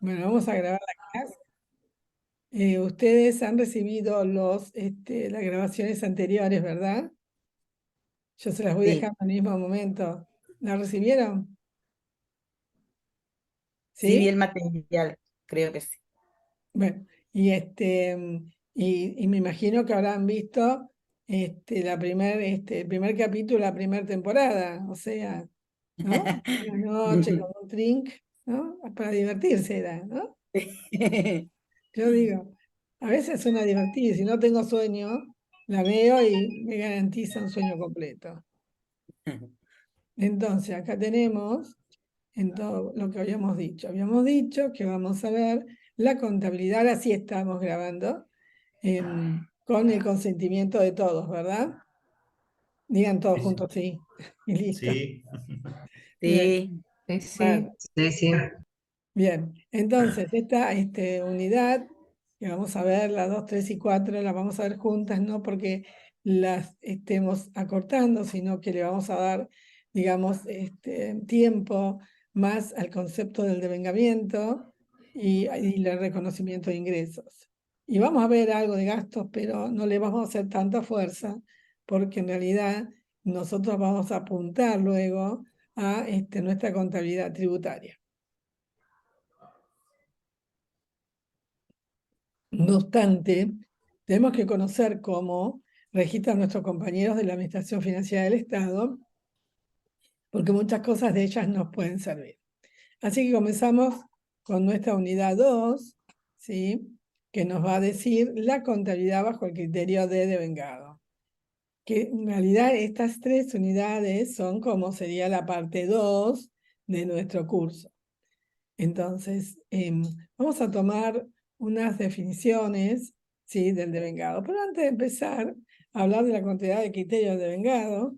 Bueno, vamos a grabar la clase. Ustedes han recibido las grabaciones anteriores, ¿verdad? Yo se las voy Sí, dejando al mismo momento. ¿La recibieron? sí vi ¿Sí? el material, creo que sí. Bueno, y me imagino que habrán visto el primer capítulo, la primera temporada, o sea, ¿no? Una noche con un drink, ¿no? Para divertirse era, ¿no? Yo digo, a veces suena divertido, si no tengo sueño, la veo y me garantiza un sueño completo. Entonces, acá tenemos en todo lo que habíamos dicho. Habíamos dicho que vamos a ver la contabilidad, así estamos grabando, con el consentimiento de todos, ¿verdad? Digan todos Sí, sí. juntos sí, y listo. Sí. Bien, Sí, Sí, sí, bueno. sí, sí. Bien, entonces esta unidad que vamos a ver, las 2, 3 y 4, las vamos a ver juntas, no porque las estemos acortando, sino que le vamos a dar, digamos, tiempo más al concepto del devengamiento y el reconocimiento de ingresos. Y vamos a ver algo de gastos, pero no le vamos a hacer tanta fuerza, porque en realidad nosotros vamos a apuntar luego a nuestra contabilidad tributaria. No obstante, tenemos que conocer cómo registran nuestros compañeros de la Administración Financiera del Estado, porque muchas cosas de ellas nos pueden servir. Así que comenzamos con nuestra unidad 2, ¿sí? Que nos va a decir la contabilidad bajo el criterio de devengado. Que en realidad estas tres unidades son como sería la parte 2 de nuestro curso. Entonces, vamos a tomar unas definiciones, ¿sí? Del devengado. Pero antes de empezar a hablar de la cantidad de criterios de devengado,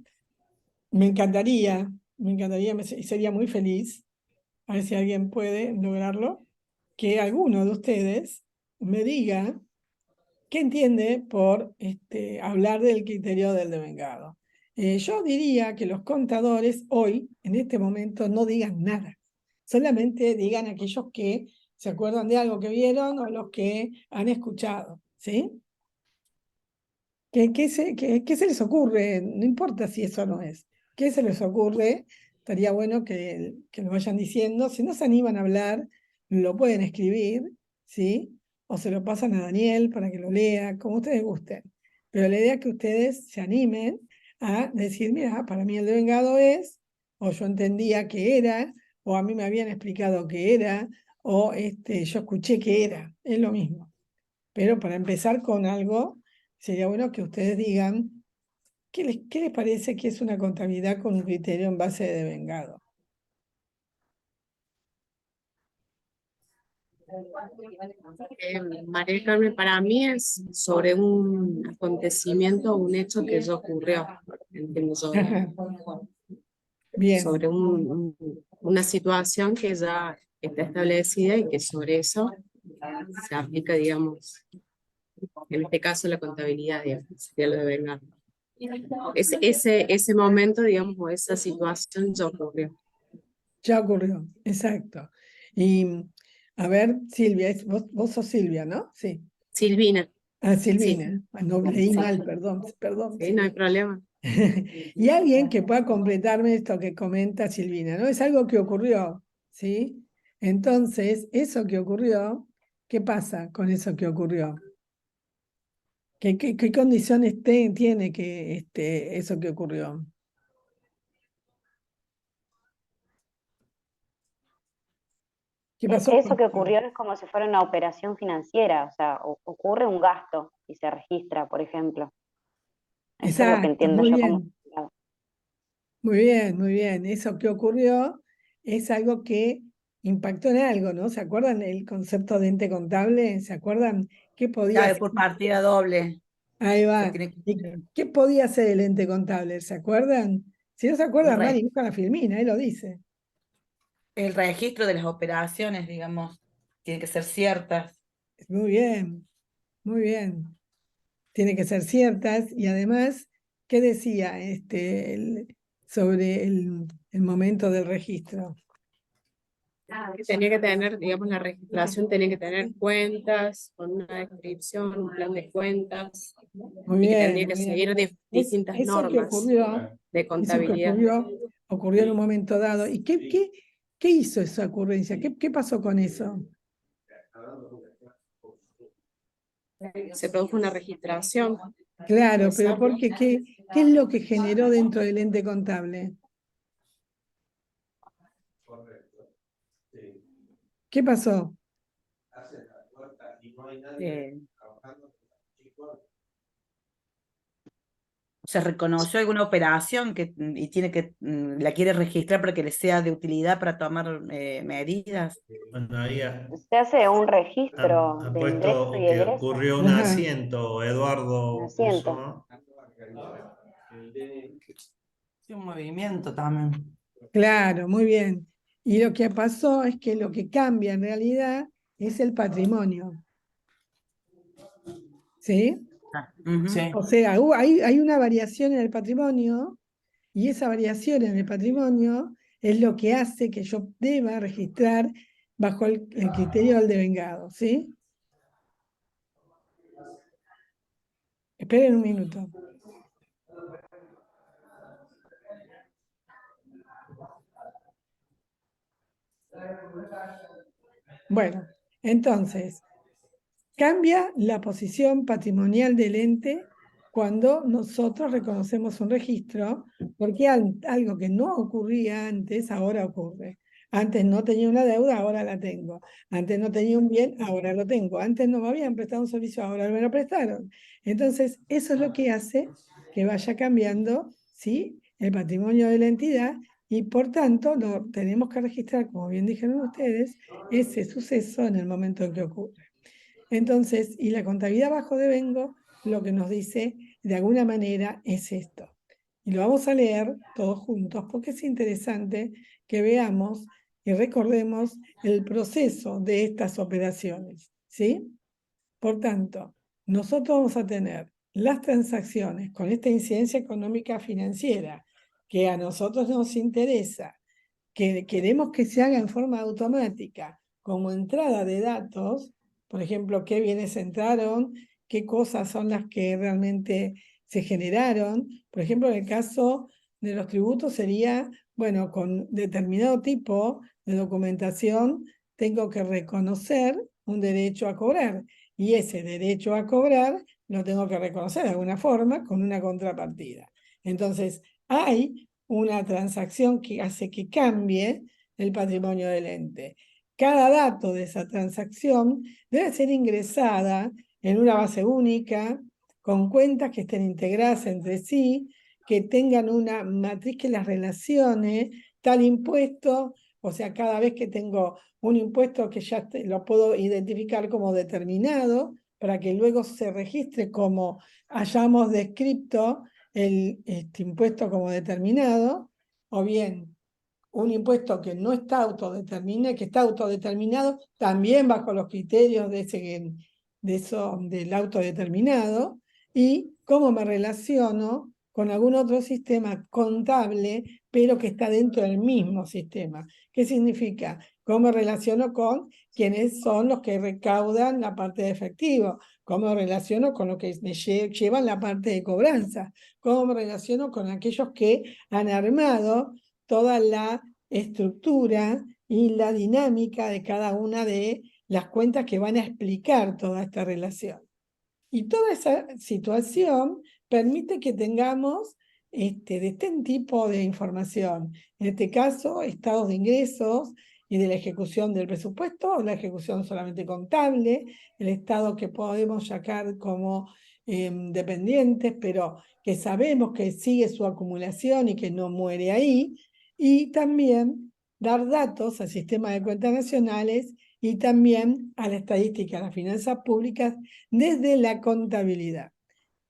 y sería muy feliz, a ver si alguien puede lograrlo, que alguno de ustedes me diga qué entiende por hablar del criterio del devengado. Yo diría que los contadores hoy, en este momento, no digan nada. Solamente digan aquellos que se acuerdan de algo que vieron o los que han escuchado, ¿sí? ¿Qué se les ocurre? No importa si eso no es. ¿Qué se les ocurre? Estaría bueno que lo vayan diciendo. Si no se animan a hablar, lo pueden escribir, ¿sí? O se lo pasan a Daniel para que lo lea, como ustedes gusten. Pero la idea es que ustedes se animen a decir, mira, para mí el devengado es, o yo entendía que era, o a mí me habían explicado que era, o yo escuché que era. Es lo mismo. Pero para empezar con algo, sería bueno que ustedes digan qué les parece que es una contabilidad con un criterio en base de devengado. María Carmen, para mí es sobre un acontecimiento, un hecho que ya ocurrió, entiendo yo, Bien, sobre una situación que ya está establecida y que sobre eso se aplica, digamos, en este caso la contabilidad, digamos, sería lo de vengar. Ese momento, digamos, o esa situación ya ocurrió. ya ocurrió, exacto. Y a ver, Silvia, vos sos Silvia, ¿no? Sí. Silvina, Ah, sí, Silvina. Ah, no, leí sí, mal, perdón, perdón, sí, no hay Silvina. problema. Y alguien que pueda completarme esto que comenta Silvina, ¿no? Es algo que ocurrió, ¿sí? Entonces, eso que ocurrió, ¿qué pasa con eso que ocurrió? ¿Qué condiciones tiene que eso que ocurrió? ¿Qué pasó con Eso que eso? ocurrió es como si fuera una operación financiera, o sea, ocurre un gasto y se registra, por ejemplo. Eso es lo que Exacto, entiendo muy yo como... bien, muy bien, muy bien. Eso que ocurrió es algo que impactó en algo, ¿no? ¿Se acuerdan el concepto de ente contable? ¿Se acuerdan qué podía Claro, hacer? por partida doble. Ahí Se va. tiene que ¿Y qué podía hacer el ente contable? ¿Se acuerdan? Si no se un acuerdan, van y re- buscan la filmina, ahí lo dice. el registro de las operaciones, digamos, tiene que ser ciertas. Muy bien, muy bien. Tiene que ser ciertas y además, ¿qué decía sobre el momento del registro? Tenía que tener, digamos, la registración tenía que tener cuentas, con una descripción, un plan de cuentas, Muy y que bien, tendría que muy bien. seguir distintas Eso que normas ocurrió, de eso que contabilidad. ocurrió en un momento dado. ¿Y qué hizo esa ocurrencia? ¿Qué pasó con eso? Se produjo una registración. Claro, pero ¿por qué? ¿Qué es lo que generó dentro del ente contable? ¿Qué pasó? Eh, ¿Se reconoció alguna operación y tiene que la quiere registrar para que le sea de utilidad para tomar medidas? Bueno, ahí Se hace un registro han de ingreso puesto y que egreso, ocurrió un Ajá, asiento, un Eduardo puso, asiento. ¿no? Sí, un movimiento también. claro, muy bien. Y lo que pasó es que lo que cambia en realidad es el patrimonio. ¿Sí? Sí. O sea, hay una variación en el patrimonio y esa variación en el patrimonio es lo que hace que yo deba registrar bajo el criterio del devengado, ¿sí? Esperen un minuto. Bueno, entonces, cambia la posición patrimonial del ente cuando nosotros reconocemos un registro, porque algo que no ocurría antes, ahora ocurre. Antes no tenía una deuda, ahora la tengo. Antes no tenía un bien, ahora lo tengo. Antes no me habían prestado un servicio, ahora me lo prestaron. Entonces, eso es lo que hace que vaya cambiando, ¿sí?, el patrimonio de la entidad y por tanto lo tenemos que registrar, como bien dijeron ustedes, ese suceso en el momento en que ocurre. Entonces, y la contabilidad bajo devengo lo que nos dice de alguna manera es esto. Y lo vamos a leer todos juntos porque es interesante que veamos y recordemos el proceso de estas operaciones, ¿sí? Por tanto, nosotros vamos a tener las transacciones con esta incidencia económica financiera que a nosotros nos interesa, que queremos que se haga en forma automática, como entrada de datos, por ejemplo, qué bienes entraron, qué cosas son las que realmente se generaron. Por ejemplo, en el caso de los tributos sería, bueno, con determinado tipo de documentación tengo que reconocer un derecho a cobrar y ese derecho a cobrar lo tengo que reconocer de alguna forma con una contrapartida. Entonces, hay una transacción que hace que cambie el patrimonio del ente. Cada dato de esa transacción debe ser ingresada en una base única, con cuentas que estén integradas entre sí, que tengan una matriz que las relacione, tal impuesto, o sea, cada vez que tengo un impuesto que ya lo puedo identificar como determinado, para que luego se registre como hayamos descrito este impuesto como determinado, o bien un impuesto que no está autodeterminado, que está autodeterminado también bajo los criterios del autodeterminado, y cómo me relaciono con algún otro sistema contable, pero que está dentro del mismo sistema. ¿Qué significa? ¿Cómo me relaciono con quienes son los que recaudan la parte de efectivo? ¿Cómo me relaciono con los que me llevan la parte de cobranza? ¿Cómo me relaciono con aquellos que han armado toda la estructura y la dinámica de cada una de las cuentas que van a explicar toda esta relación? Y toda esa situación permite que tengamos de este tipo de información. En este caso, estados de ingresos y de la ejecución del presupuesto, o la ejecución solamente contable, el estado que podemos sacar como dependientes, pero que sabemos que sigue su acumulación y que no muere ahí, y también dar datos al sistema de cuentas nacionales y también a la estadística de las finanzas públicas desde la contabilidad.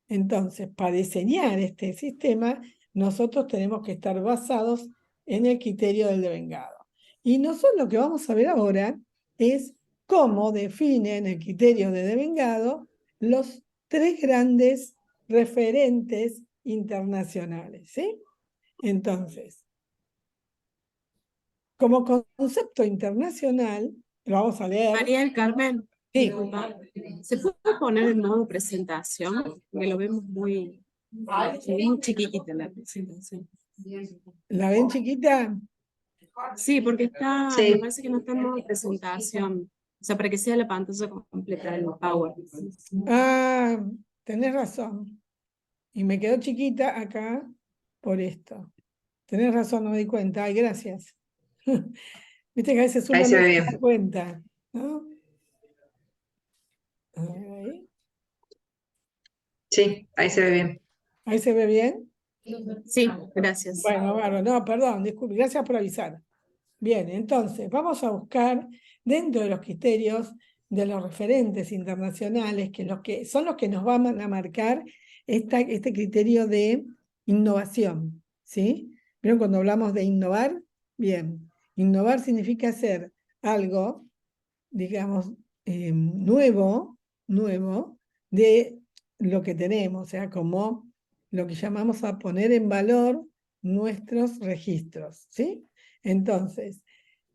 Entonces, para diseñar este sistema, nosotros tenemos que estar basados en el criterio del devengado. Y nosotros lo que vamos a ver ahora es cómo definen el criterio de devengado los tres grandes referentes internacionales, ¿sí? Entonces, como concepto internacional, lo vamos a leer. María del Carmen, Sí. disculpa, ¿se puede poner en modo presentación? Porque lo vemos muy chiquitita la presentación. ¿La ven chiquita? Sí, porque está, Sí. me parece que no está en modo presentación. O sea, para que sea la pantalla completa del Power. Ah, tenés razón. Y me quedó chiquita acá por esto. Tenés razón, no me di cuenta. Ay, gracias. Viste que a veces Ahí uno se no ve se bien. da cuenta, ¿no? Ahí. Sí, ahí se ve bien. ¿Ahí se ve bien? Sí, gracias. Bueno, bárbaro. No, perdón, disculpe, gracias por avisar. Bien, entonces, vamos a buscar dentro de los criterios de los referentes internacionales, que son los que nos van a marcar este criterio de innovación, ¿sí? ¿Vieron cuando hablamos de innovar? Bien, innovar significa hacer algo, digamos, nuevo de lo que tenemos, o sea, como lo que llamamos a poner en valor nuestros registros, ¿sí? Entonces,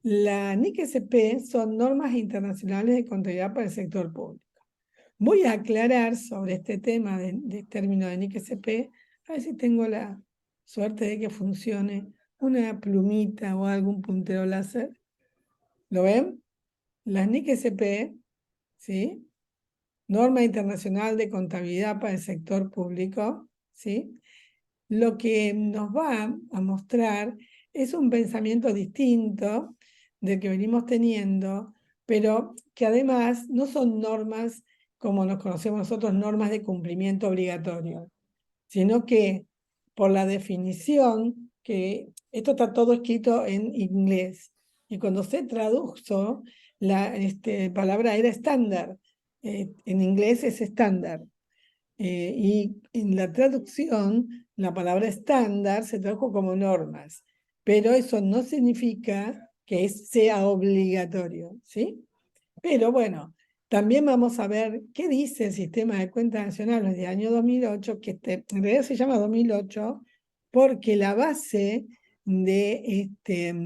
la NIC-SP son normas internacionales de contabilidad para el sector público. Voy a aclarar sobre este tema de término de NIC-SP, a ver si tengo la suerte de que funcione una plumita o algún puntero láser. ¿Lo ven? Las NIC-SP, ¿sí? Norma Internacional de Contabilidad para el Sector Público, ¿sí? Lo que nos va a mostrar es un pensamiento distinto del que venimos teniendo, pero que además no son normas como nos conocemos nosotros, normas de cumplimiento obligatorio, sino que por la definición, que esto está todo escrito en inglés, y cuando se tradujo, la palabra era estándar, en inglés es estándar. Y en la traducción, la palabra estándar se tradujo como normas, pero eso no significa que sea obligatorio, ¿sí? Pero bueno, también vamos a ver qué dice el Sistema de Cuentas Nacionales de año 2008, que en realidad se llama 2008, porque la base de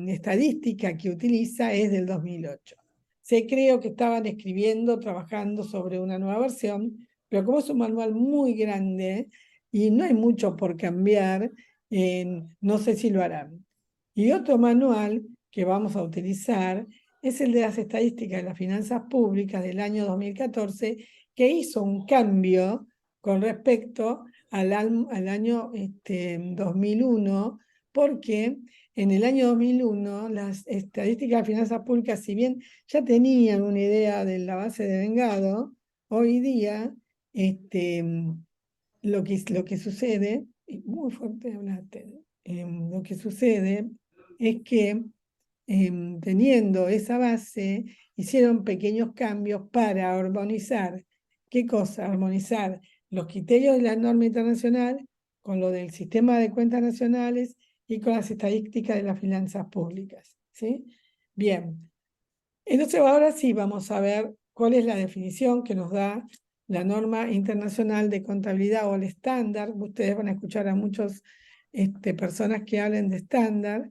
estadística que utiliza es del 2008. Se creo que estaban escribiendo, trabajando sobre una nueva versión, pero como es un manual muy grande y no hay mucho por cambiar, no sé si lo harán. Y otro manual que vamos a utilizar es el de las estadísticas de las finanzas públicas del año 2014, que hizo un cambio con respecto al año 2001, porque en el año 2001 las estadísticas de finanzas públicas, si bien ya tenían una idea de la base de vengado, hoy día lo que sucede, muy fuerte hablaste, lo que sucede es que teniendo esa base, hicieron pequeños cambios para armonizar. ¿Qué cosa? Armonizar los criterios de la norma internacional con lo del sistema de cuentas nacionales y con las estadísticas de las finanzas públicas. ¿Sí? Bien. Entonces ahora sí vamos a ver cuál es la definición que nos da la norma internacional de contabilidad o el estándar. Ustedes van a escuchar a muchas personas que hablen de estándar,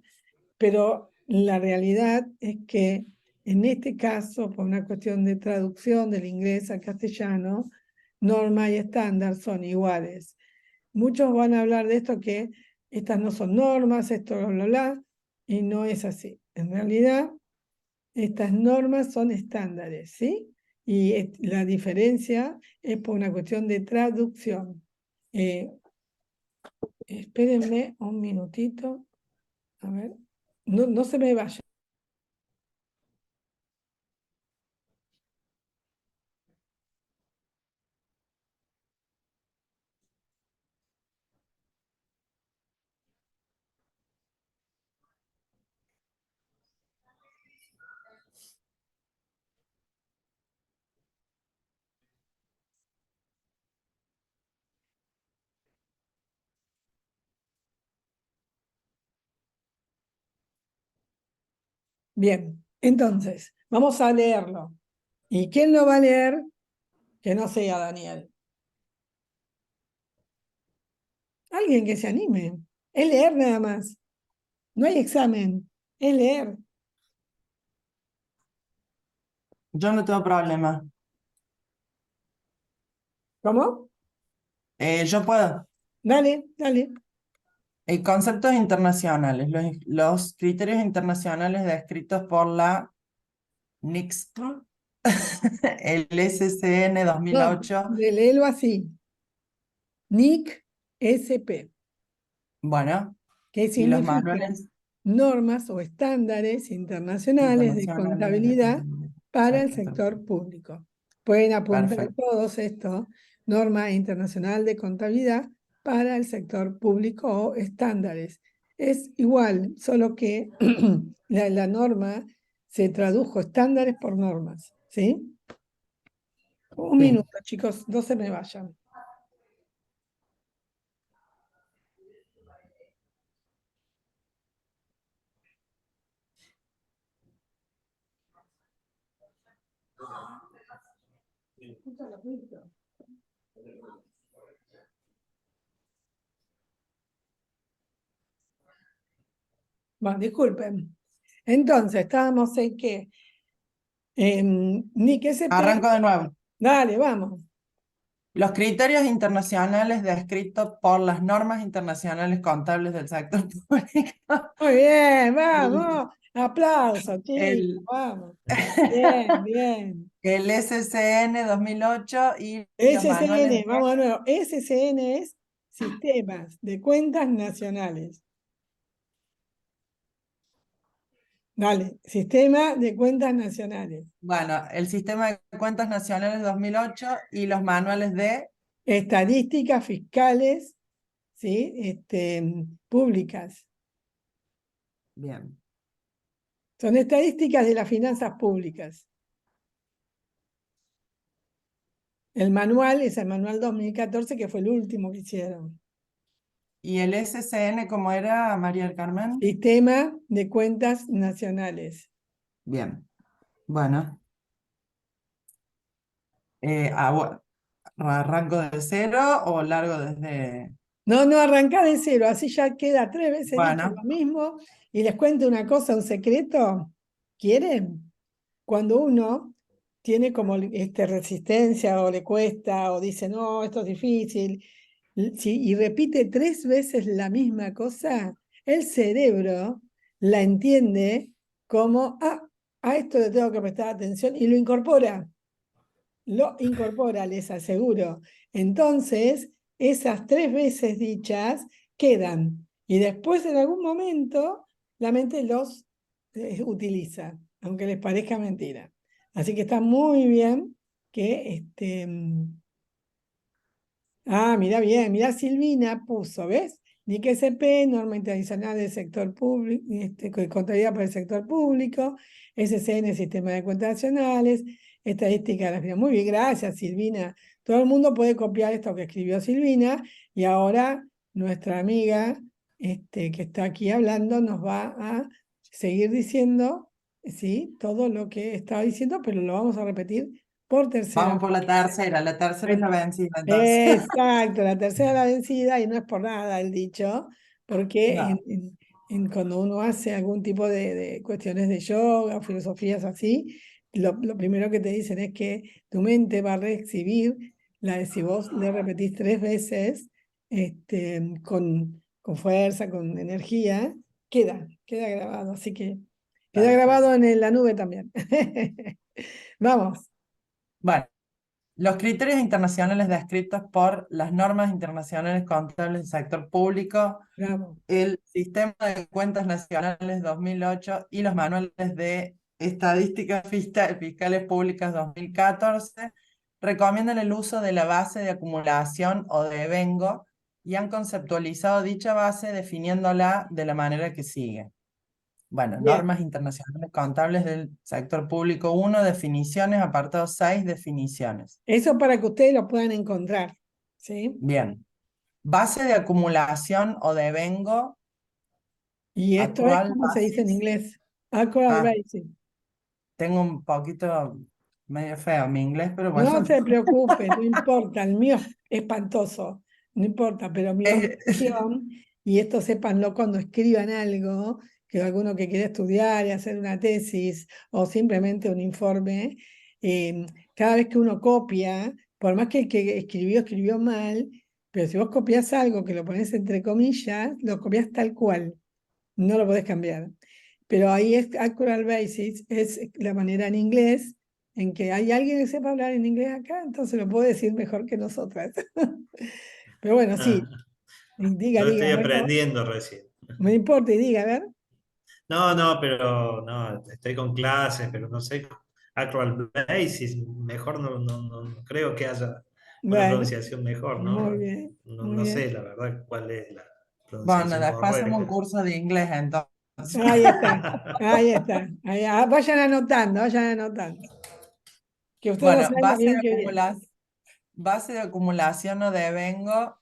pero la realidad es que en este caso, por una cuestión de traducción del inglés al castellano, norma y estándar son iguales. Muchos van a hablar de esto que estas no son normas, esto bla, bla, bla, y no es así. En realidad, estas normas son estándares, ¿sí? Y la diferencia es por una cuestión de traducción. Espérenme un minutito. A ver, no se me vaya. Bien, entonces, vamos a leerlo. ¿Y quién lo va a leer? Que no sea Daniel. Alguien que se anime. Es leer nada más. No hay examen. Es leer. Yo no tengo problema. ¿Cómo? Yo puedo. Dale, dale. Conceptos internacionales. Los criterios internacionales descritos por la NICSP, el SCN No, 2008. léelo así. NIC SP, Bueno, que y los significa manuales normas o estándares internacionales de internacionales de contabilidad contabilidad. para el Sector. sector público. Pueden apuntar Perfecto. todos estos, norma internacional de contabilidad para el sector público o estándares. Es igual, solo que la norma se tradujo estándares por normas, ¿sí? Un Sí. minuto, chicos, no se me vayan. Bueno, disculpen. Entonces, estábamos en que Nick SP. Arranco de nuevo. Dale, vamos. Los criterios internacionales descritos por las normas internacionales contables del sector público. Muy bien, El, vamos. Aplausos, chicos, el, vamos. Bien, bien. el SCN 2008 y los manuales SCN, vamos de nuevo. SCN es Sistemas de Cuentas Nacionales. Dale, Sistema de Cuentas Nacionales. Bueno, el Sistema de Cuentas Nacionales 2008 y los manuales de... Estadísticas fiscales, ¿sí? Públicas. Bien. Son estadísticas de las finanzas públicas. El manual es el manual 2014, que fue el último que hicieron. ¿Y el SCN cómo era, María del Carmen? Sistema de Cuentas Nacionales. Bien. Bueno. ¿Arranco de cero o largo desde...? No, no, arranca de cero, así ya queda 3 veces dicho Bueno, lo mismo. Y les cuento una cosa, un secreto. ¿Quieren? Cuando uno tiene como resistencia o le cuesta o dice, no, esto es difícil, y repite 3 veces la misma cosa, el cerebro la entiende como, a esto le tengo que prestar atención y lo incorpora. Lo incorpora, les aseguro. Entonces, esas 3 veces dichas quedan. Y después, en algún momento, la mente los utiliza, aunque les parezca mentira. Así que está muy bien que mira bien, mira Silvina puso, ¿ves? NIC SP, norma internacional del sector público, contabilidad para el sector público, SCN, sistema de cuentas nacionales, estadística de la finanzas. Muy bien, gracias Silvina. Todo el mundo puede copiar esto que escribió Silvina y ahora nuestra amiga que está aquí hablando nos va a seguir diciendo, ¿sí? Todo lo que estaba diciendo, pero lo vamos a repetir por tercera vamos por la tercera es la vencida, entonces. Exacto, la tercera la vencida, y no es por nada el dicho, porque No. cuando uno hace algún tipo de cuestiones de yoga o filosofías así, lo primero que te dicen es que tu mente va a recibir, si vos le repetís 3 veces con fuerza, con energía, queda grabado, así que queda Perfecto. grabado en la nube también. Vamos. Bueno, los criterios internacionales descritos por las normas internacionales contables del sector público, Bravo. el Sistema de Cuentas Nacionales 2008 y los manuales de Estadísticas Fiscales Públicas 2014 recomiendan el uso de la base de acumulación o de vengo y han conceptualizado dicha base definiéndola de la manera que sigue. Bueno, Bien. normas internacionales contables del sector público 1, definiciones, apartado 6, definiciones. Eso para que ustedes lo puedan encontrar, ¿sí? Bien. Base de acumulación o de vengo, Y esto es actual como se dice en basis. inglés. Accrual basis. Tengo un poquito medio feo mi inglés, pero bueno. No se preocupe, no importa, el mío es espantoso, no importa, pero mi obsesión, y esto sépanlo cuando escriban algo, que alguno que quiere estudiar y hacer una tesis o simplemente un informe, cada vez que uno copia, por más que el que escribió mal, pero si vos copias algo que lo pones entre comillas, lo copias tal cual, no lo podés cambiar. Pero ahí es Accurate Basics, es la manera en inglés, en que hay alguien que sepa hablar en inglés acá, entonces lo puedo decir mejor que nosotras. Pero bueno, sí, Ah, diga, yo estoy a ver, aprendiendo recién. no me importa, y diga, a ver. No, no, pero no, estoy con clases, pero no sé. Actual Basis, mejor no creo que haya una Bueno, pronunciación mejor, muy ¿no? bien, No, muy no sé bien. la verdad cuál es la Bueno, pronunciación después hacemos un correcta. curso de inglés entonces. Ahí está, ahí está. Vayan anotando, vayan anotando. Que ustedes no Bueno, saben lo bien que viene. base de acumulación o devengo,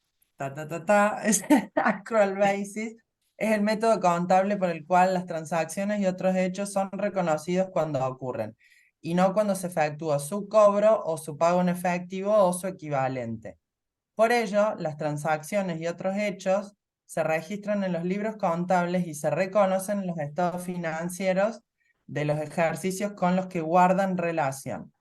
es accrual basis, es el método contable por el cual las transacciones y otros hechos son reconocidos cuando ocurren, y no cuando se efectúa su cobro o su pago en efectivo o su equivalente. Por ello, las transacciones y otros hechos se registran en los libros contables y se reconocen en los estados financieros de los ejercicios con los que guardan relación.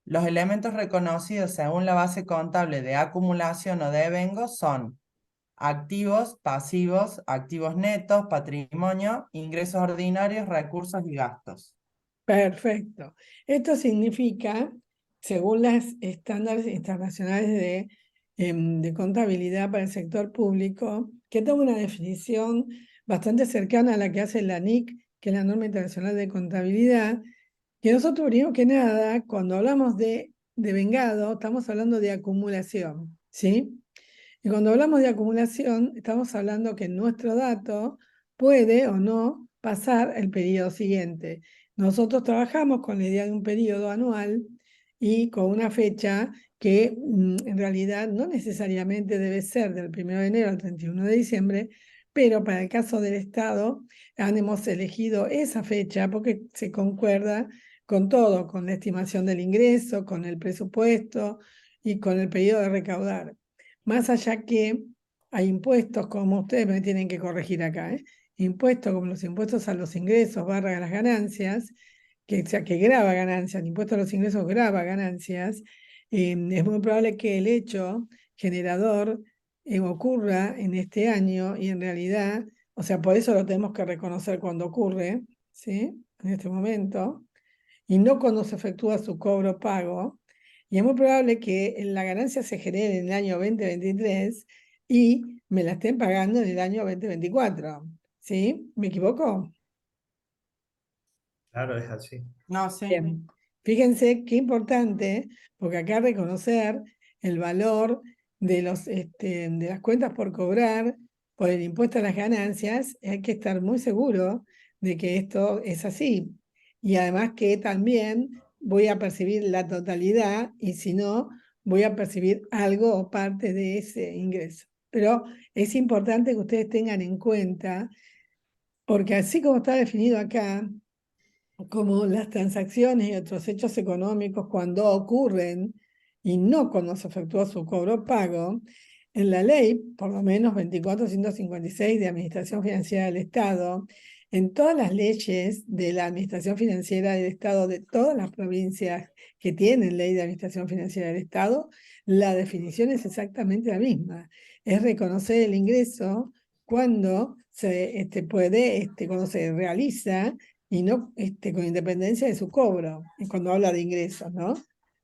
Los elementos reconocidos según la base contable de acumulación o devengo son activos, pasivos, activos netos, patrimonio, ingresos ordinarios, recursos y gastos. Perfecto. Esto significa, según los estándares internacionales de contabilidad para el sector público, que toma una definición bastante cercana a la que hace la NIC, que es la Norma Internacional de Contabilidad, que nosotros, primero que nada, cuando hablamos de vengado, estamos hablando de acumulación, ¿sí? Y cuando hablamos de acumulación, estamos hablando que nuestro dato puede o no pasar el periodo siguiente. Nosotros trabajamos con la idea de un periodo anual y con una fecha que en realidad no necesariamente debe ser del 1 de enero al 31 de diciembre, pero para el caso del Estado hemos elegido esa fecha porque se concuerda con todo, con la estimación del ingreso, con el presupuesto y con el periodo de recaudar. Más allá que hay impuestos, como ustedes me tienen que corregir acá, impuestos como los impuestos a los ingresos barra a las ganancias, o sea, que grava ganancias, el impuesto a los ingresos grava ganancias, es muy probable que el hecho generador ocurra en este año y en realidad, o sea, por eso lo tenemos que reconocer cuando ocurre, ¿sí? En este momento, y no cuando se efectúa su cobro pago. Y es muy probable que la ganancia se genere en el año 2023 y me la estén pagando en el año 2024. ¿Sí? ¿Me equivoco? Claro, es así. No, sí. Bien. Fíjense qué importante, porque acá reconocer el valor de las cuentas por cobrar por el impuesto a las ganancias, hay que estar muy seguro de que esto es así. Y además que también voy a percibir la totalidad y si no, voy a percibir algo o parte de ese ingreso. Pero es importante que ustedes tengan en cuenta, porque así como está definido acá, como las transacciones y otros hechos económicos cuando ocurren y no cuando se efectúa su cobro o pago, en la ley, por lo menos 24.156 de Administración Financiera del Estado, en todas las leyes de la Administración Financiera del Estado de todas las provincias que tienen ley de Administración Financiera del Estado, la definición es exactamente la misma. Es reconocer el ingreso cuando se cuando se realiza y no con independencia de su cobro, cuando habla de ingresos, ¿no?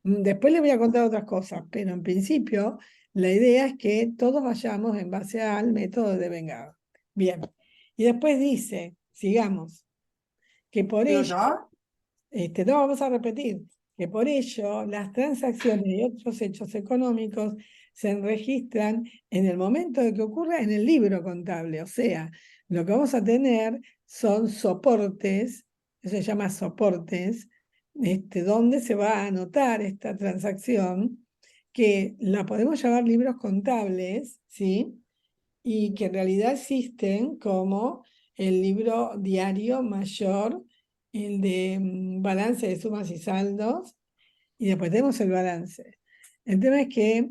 Después les voy a contar otras cosas, pero en principio la idea es que todos vayamos en base al método de vengado. Bien, y después dice, sigamos, que por ¿Digo ello, yo? no vamos a repetir, que por ello las transacciones y otros hechos económicos se registran en el momento de que ocurra en el libro contable, o sea, lo que vamos a tener son soportes, eso se llama soportes, donde se va a anotar esta transacción, que la podemos llamar libros contables, ¿sí? Y que en realidad existen como el libro diario mayor, el de balance de sumas y saldos, y después tenemos el balance. El tema es que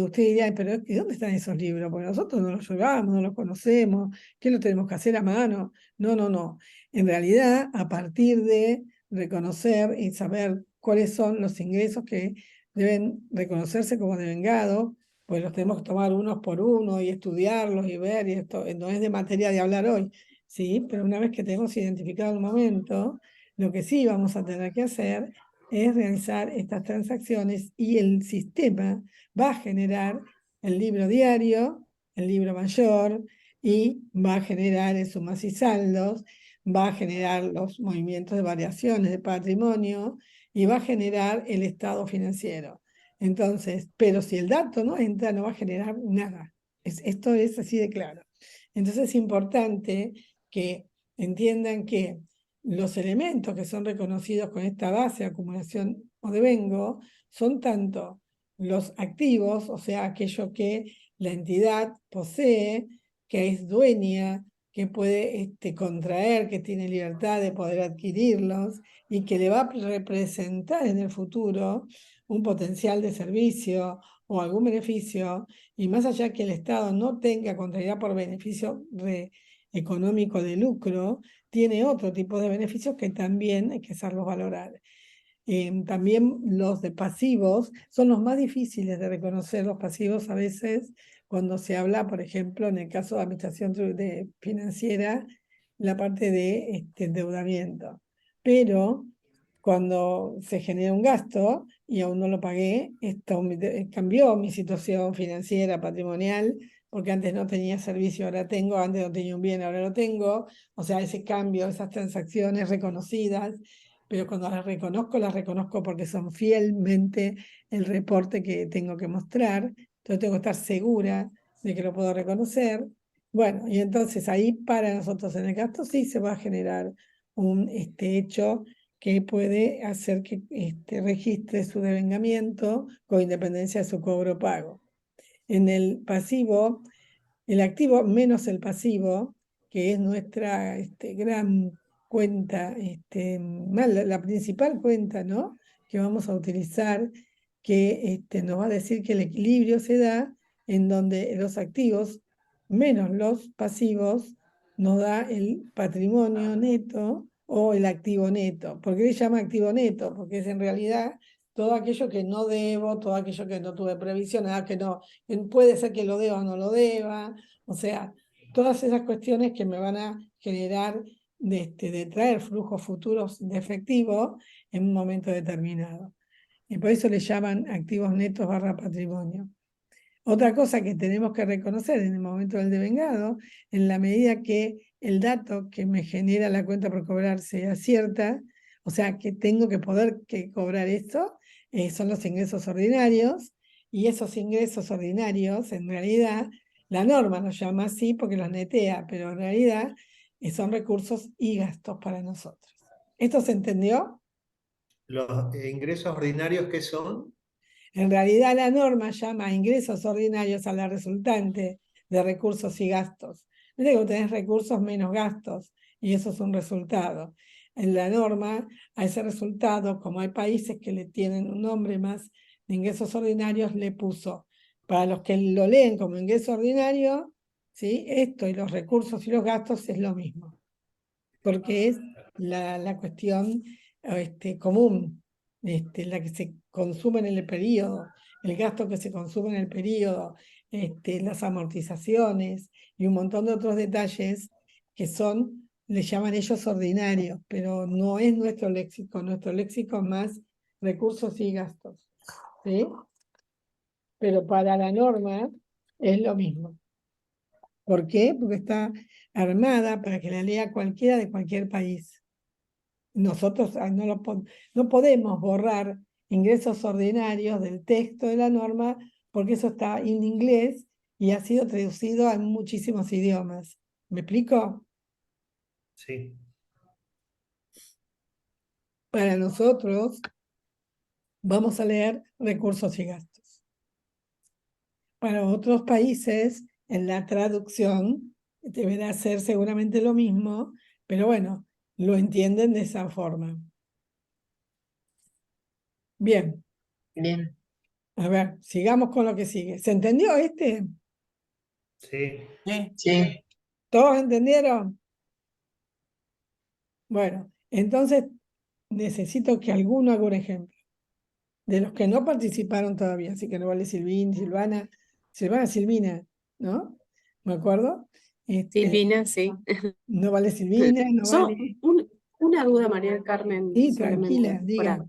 usted diría, pero ¿y dónde están esos libros? Porque nosotros no los llevamos, no los conocemos, ¿qué lo tenemos que hacer a mano? No, no, no. En realidad, a partir de reconocer y saber cuáles son los ingresos que deben reconocerse como devengados, pues los tenemos que tomar unos por uno y estudiarlos y ver, y esto no es de materia de hablar hoy, ¿sí? Pero una vez que tenemos identificado el momento, lo que sí vamos a tener que hacer es realizar estas transacciones y el sistema va a generar el libro diario, el libro mayor, y va a generar en sumas y saldos, va a generar los movimientos de variaciones de patrimonio y va a generar el estado financiero. Entonces, pero si el dato no entra, no va a generar nada. Esto es así de claro. Entonces es importante que entiendan que los elementos que son reconocidos con esta base de acumulación o devengo son tanto los activos, o sea, aquello que la entidad posee, que es dueña, que puede contraer, que tiene libertad de poder adquirirlos y que le va a representar en el futuro un potencial de servicio o algún beneficio, y más allá que el Estado no tenga contrariedad por beneficio económico de lucro, tiene otro tipo de beneficios que también hay que hacerlos valorar. También los de pasivos son los más difíciles de reconocer. Los pasivos a veces, cuando se habla, por ejemplo, en el caso de administración financiera, la parte de endeudamiento. Pero cuando se genera un gasto y aún no lo pagué, esto cambió mi situación financiera, patrimonial, porque antes no tenía servicio, ahora tengo, antes no tenía un bien, ahora lo tengo. O sea, ese cambio, esas transacciones reconocidas, pero cuando las reconozco porque son fielmente el reporte que tengo que mostrar. Entonces tengo que estar segura de que lo puedo reconocer. Bueno, y entonces ahí para nosotros en el gasto sí se va a generar un hecho que puede hacer que registre su devengamiento con independencia de su cobro o pago. En el pasivo, el activo menos el pasivo, que es nuestra gran cuenta, la principal cuenta, ¿no?, que vamos a utilizar, que nos va a decir que el equilibrio se da en donde los activos menos los pasivos nos da el patrimonio neto o el activo neto. ¿Por qué le llama activo neto? Porque es en realidad todo aquello que no debo, todo aquello que no tuve previsión, nada que no, puede ser que lo deba o no lo deba, o sea, todas esas cuestiones que me van a generar de traer flujos futuros de efectivo en un momento determinado. Y por eso le llaman activos netos / patrimonio. Otra cosa que tenemos que reconocer en el momento del devengado, en la medida que el dato que me genera la cuenta por cobrar sea cierta, o sea, que tengo que poder cobrar esto, son los ingresos ordinarios, y esos ingresos ordinarios, en realidad, la norma los llama así porque los netea, pero en realidad son recursos y gastos para nosotros. ¿Esto se entendió? ¿Los ingresos ordinarios qué son? En realidad la norma llama ingresos ordinarios a la resultante de recursos y gastos. Viste que tenés recursos menos gastos y eso es un resultado. En la norma a ese resultado, como hay países que le tienen un nombre más de ingresos ordinarios, le puso, para los que lo leen como ingreso ordinario, ¿sí?, esto y los recursos y los gastos es lo mismo, porque es la cuestión común, la que se consume en el periodo, el gasto que se consume en el periodo, las amortizaciones y un montón de otros detalles que son, le llaman ellos ordinarios, pero no es nuestro léxico es más recursos y gastos, ¿sí? Pero para la norma es lo mismo. ¿Por qué? Porque está armada para que la lea cualquiera de cualquier país. Nosotros no podemos borrar ingresos ordinarios del texto de la norma porque eso está en inglés y ha sido traducido a muchísimos idiomas. ¿Me explico? Sí. Para nosotros vamos a leer recursos y gastos. Para otros países, en la traducción deberá ser seguramente lo mismo, pero bueno, lo entienden de esa forma. Bien. Bien. A ver, sigamos con lo que sigue. ¿Se entendió este? Sí. Sí. Sí. ¿Todos entendieron? Bueno, entonces necesito que alguno haga un ejemplo. De los que no participaron todavía, así que no vale Silvina, Silvina, ¿no? ¿Me acuerdo? Silvina, sí. No vale Silvina, no vale. Una duda, María del Carmen, Sí, solamente tranquila, diga.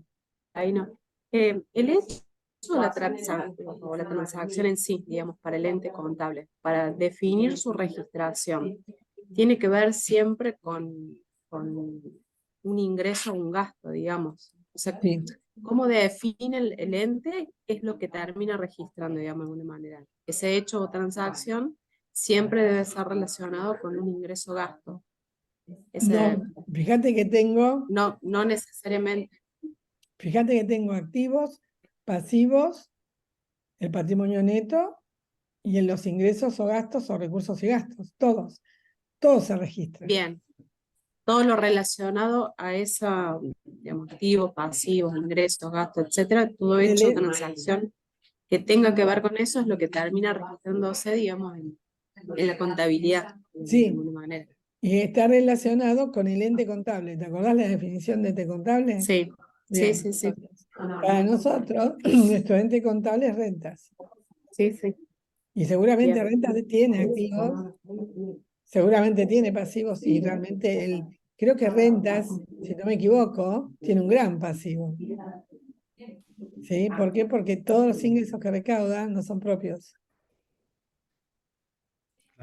ahí no. El hecho de la transacción o la transacción en sí, digamos, para el ente contable, para definir su registración, tiene que ver siempre con un ingreso o un gasto, digamos. O sea, Sí. ¿cómo define el ente? Es lo que termina registrando, digamos, de alguna manera. Ese hecho o transacción siempre debe ser relacionado con un ingreso o gasto. No, fíjate que tengo No necesariamente. activos, pasivos, el patrimonio neto y en los ingresos o gastos o recursos y gastos, todos se registran. Bien, todo lo relacionado a esa, digamos, activos, pasivos, ingresos, gastos, etcétera, todo hecho de transacción que tenga que ver con eso es lo que termina registrándose, digamos, en la contabilidad, Sí. de alguna manera. Y está relacionado con el ente contable. ¿Te acordás la definición de ente contable? Sí, Bien. sí. Para nosotros, nuestro ente contable es rentas. Sí, sí. Y seguramente Bien. rentas tiene activos, seguramente tiene pasivos y realmente creo que rentas, si no me equivoco, tiene un gran pasivo. ¿Sí? ¿Por qué? Porque todos los ingresos que recauda no son propios.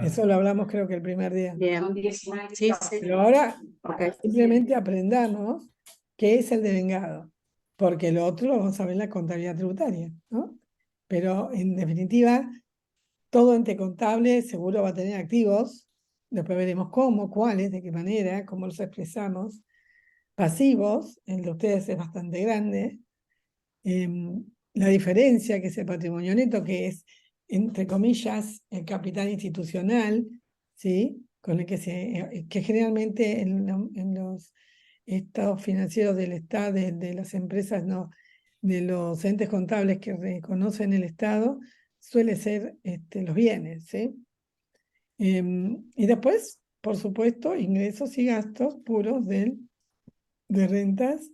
Eso lo hablamos creo que el primer día. Bien. Sí. Pero ahora Okay. simplemente aprendamos qué es el devengado, porque lo otro lo vamos a ver en la contabilidad tributaria, ¿no? Pero en definitiva, todo ente contable seguro va a tener activos, después veremos cómo, cuáles, de qué manera, cómo los expresamos. Pasivos, el de ustedes es bastante grande. La diferencia que es el patrimonio neto, que es, entre comillas, el capital institucional, ¿sí? Con el que generalmente en los estados financieros del Estado, de las empresas, no, de los entes contables que reconocen el Estado, suele ser los bienes, ¿sí? Y después, por supuesto, ingresos y gastos puros de rentas,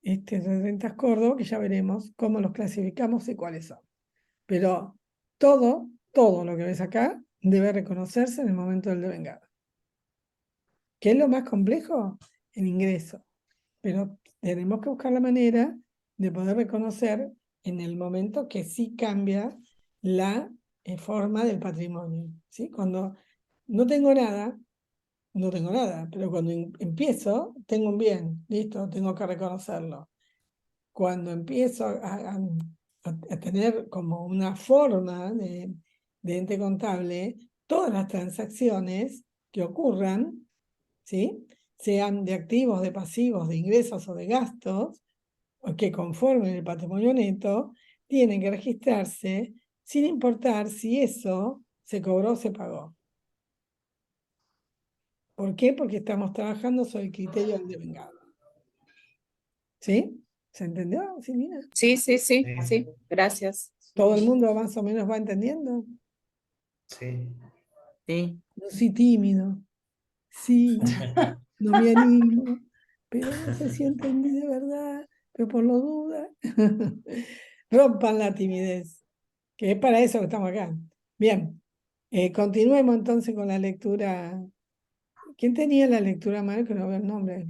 de rentas Córdoba, que ya veremos cómo los clasificamos y cuáles son. Pero todo lo que ves acá debe reconocerse en el momento del devengado. ¿Qué es lo más complejo? El ingreso. Pero tenemos que buscar la manera de poder reconocer en el momento que sí cambia la forma del patrimonio, ¿sí? Cuando no tengo nada, pero cuando empiezo, tengo un bien, listo, tengo que reconocerlo. Cuando empiezo a tener como una forma de ente contable, todas las transacciones que ocurran, ¿sí? Sean de activos, de pasivos, de ingresos o de gastos, o que conformen el patrimonio neto, tienen que registrarse sin importar si eso se cobró o se pagó. ¿Por qué? Porque estamos trabajando sobre el criterio del devengado. ¿Sí? ¿Se entendió, Silvina? Sí. Gracias. ¿Todo el mundo más o menos va entendiendo? Sí. Sí. No soy tímido. Sí, no me animo, pero no sé si entendí de verdad, pero por lo duda. Rompan la timidez, que es para eso que estamos acá. Bien, continuemos entonces con la lectura. ¿Quién tenía la lectura mal? Que no veo el nombre.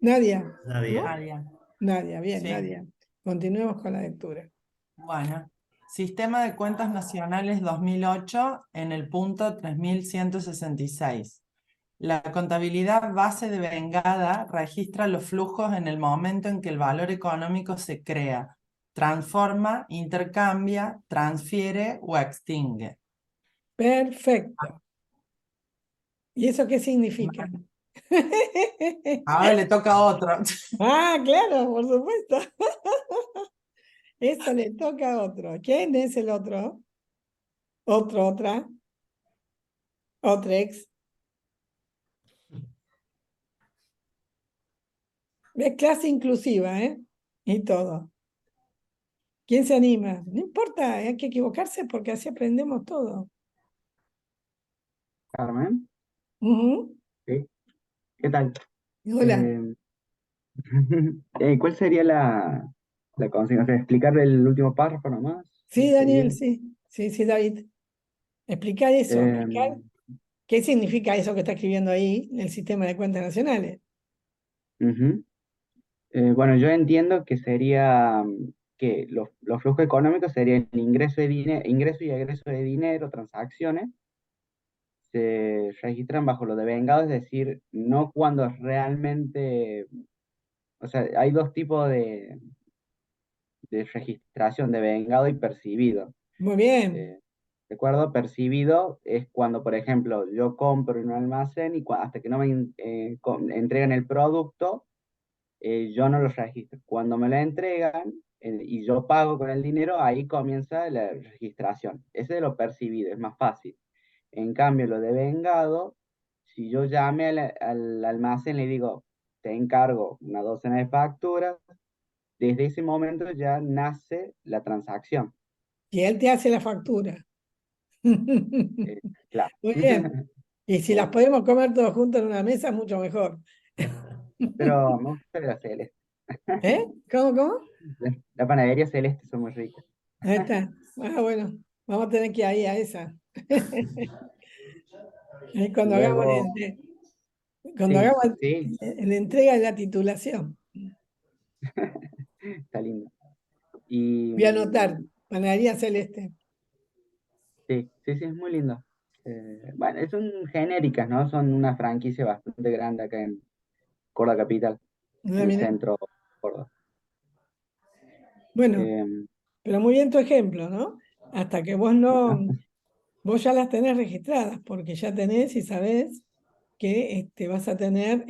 Nadia. Nadie. Nadia. Nadia, bien, Sí. Nadia. Continuemos con la lectura. Bueno, Sistema de Cuentas Nacionales 2008 en el punto 3166. La contabilidad base de vengada registra los flujos en el momento en que el valor económico se crea, transforma, intercambia, transfiere o extingue. Perfecto. ¿Y eso qué significa? Ahora le toca a otro. Ah, claro, por supuesto. Eso le toca a otro. ¿Quién es el otro? Otra. Otrex. Es clase inclusiva, ¿eh? Y todo. ¿Quién se anima? No importa, hay que equivocarse porque así aprendemos todo. Carmen, Ujú. ¿sí? ¿Qué tal? Hola. ¿Cuál sería la consigna? O sea, explicar el último párrafo nomás. Sí, Sería. Daniel, sí, David. Explicar eso, explicar Em, qué significa eso que está escribiendo ahí en el sistema de cuentas nacionales. Ujú. Bueno, yo entiendo que sería que los flujos económicos serían ingreso de dinero, ingreso y egreso de dinero, transacciones, se registran bajo lo devengado, es decir, no cuando realmente, o sea, hay dos tipos de registración, devengado y percibido. Muy bien, Eh, ¿De acuerdo? Percibido es cuando, por ejemplo, yo compro en un almacén y hasta que no me entregan el producto, yo no los registro. Cuando me la entregan y yo pago con el dinero, ahí comienza la registración. Ese es lo percibido, es más fácil. En cambio, lo de vengado, si yo llame al almacén y le digo, te encargo una docena de facturas, desde ese momento ya nace la transacción. y él te hace la factura. Eh, claro. Muy bien. Y si las podemos comer todos juntos en una mesa, mucho mejor. Pero me gusta la celeste. ¿Eh? ¿Cómo? La panadería celeste son muy ricas. Ahí está. Ah, bueno, vamos a tener que ir ahí a esa. Ahí cuando hagamos Luego, cuando sí, hagamos sí, la entrega de la titulación. está lindo. Y Voy a anotar, Panadería Celeste. sí, sí, sí, es muy lindo. Bueno, son genéricas, ¿no? Son una franquicia bastante grande acá en Córdoba Capital, Ah, en el mira. centro de Córdoba. Bueno, Eh, pero muy bien tu ejemplo, ¿no? Hasta que bueno, vos ya las tenés registradas, porque ya tenés y sabés que vas a tener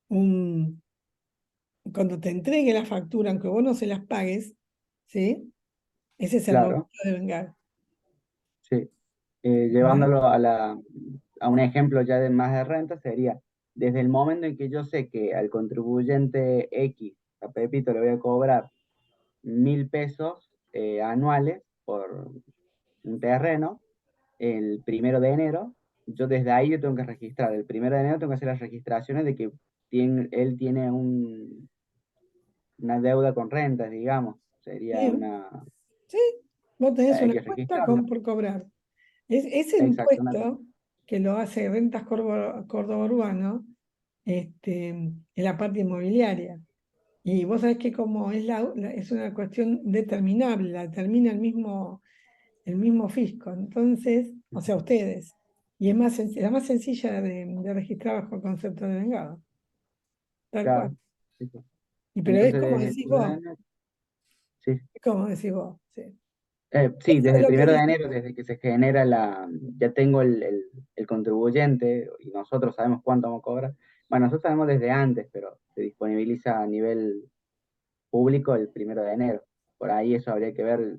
un, cuando te entregue la factura, aunque vos no se las pagues, ¿sí? Ese es el momento claro, de vengar. sí. ¿Verdad? Llevándolo a un ejemplo ya de más de renta, sería desde el momento en que yo sé que al contribuyente X, a Pepito, le voy a cobrar 1.000 pesos anuales por un terreno, el 1 de enero, yo desde ahí yo tengo que registrar. El 1 de enero tengo que hacer las registraciones de que él tiene una deuda con rentas, digamos. Sería Sí, una. sí, vos tenés Hay una que cuenta registrarla. por cobrar. Ese Exacto. impuesto que lo hace Rentas Córdoba Urbano, en la parte inmobiliaria. Y vos sabés que como es una cuestión determinable, la determina el mismo fisco, entonces, o sea, ustedes. Y es la más sencilla de registrar bajo el concepto de vengado, tal cual. Claro. Sí, sí. Pero es Entonces, como desde el decís 1 de vos, enero, sí. es como decís vos, sí. Sí, Eso desde es el lo que primero de dice. enero, desde que se genera ya tengo el contribuyente y nosotros sabemos cuánto vamos a cobrar. Bueno, nosotros sabemos desde antes, pero se disponibiliza a nivel público el 1 de enero. Por ahí eso habría que ver,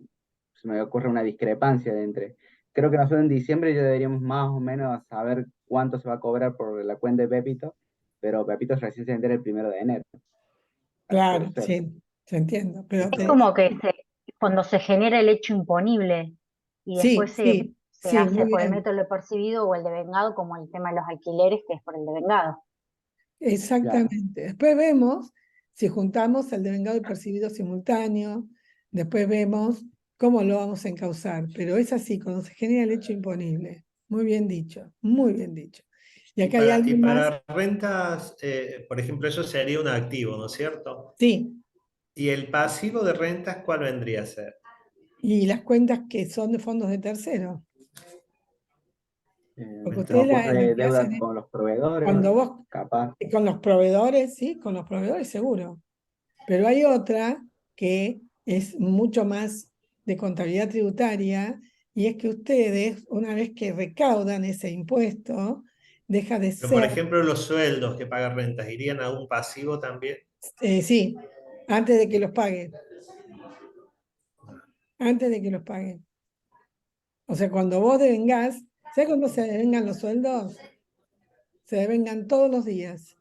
se me ocurre una discrepancia de entre. Creo que nosotros en diciembre ya deberíamos más o menos saber cuánto se va a cobrar por la cuenta de Pepito, pero Pepito recién se entera el 1 de enero, al ser Claro, usuario. sí, se entiende. Pero Es como que cuando se genera el hecho imponible y después sí, sí, se sí, hace muy por el bien. método de percibido o el de vengado, como el tema de los alquileres, que es por el de vengado. Claro, Exactamente. Después vemos si juntamos el devengado y percibido simultáneo, después vemos cómo lo vamos a encauzar, pero es así, cuando se genera el hecho imponible. Muy bien dicho, muy bien dicho. Y Y acá hay y alguien más. para rentas, por ejemplo, eso sería un activo, ¿no es cierto? Sí, ¿Y el pasivo de rentas cuál vendría a ser? y las cuentas que son de fondos de terceros, porque se me ustedes lo ocurre que deuda hacen es, con los proveedores, cuando vos, capaz. con los proveedores, sí, con los proveedores seguro. Pero hay otra que es mucho más de contabilidad tributaria y es que ustedes, una vez que recaudan ese impuesto, deja de Pero, por ser, ejemplo, los sueldos que pagan rentas irían a un pasivo también. sí, antes de que los paguen, antes de que los paguen. O sea, cuando vos devengás, ¿sabes cuándo se devengan los sueldos? Se devengan todos los días,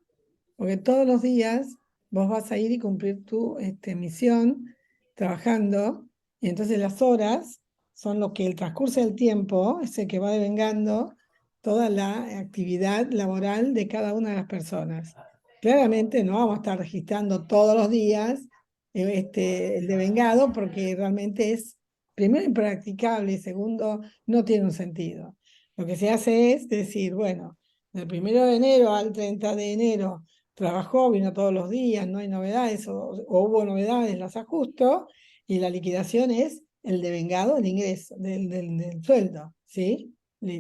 porque todos los días vos vas a ir y cumplir tu misión trabajando, y entonces las horas son lo que el transcurso del tiempo es el que va devengando toda la actividad laboral de cada una de las personas. Claramente no vamos a estar registrando todos los días el devengado porque realmente es, primero, impracticable y segundo, no tiene un sentido. Lo que se hace es decir, bueno, del 1 de enero al 30 de enero trabajó, vino todos los días, no hay novedades o hubo novedades, las ajusto y la liquidación es el devengado, el ingreso del sueldo, ¿sí?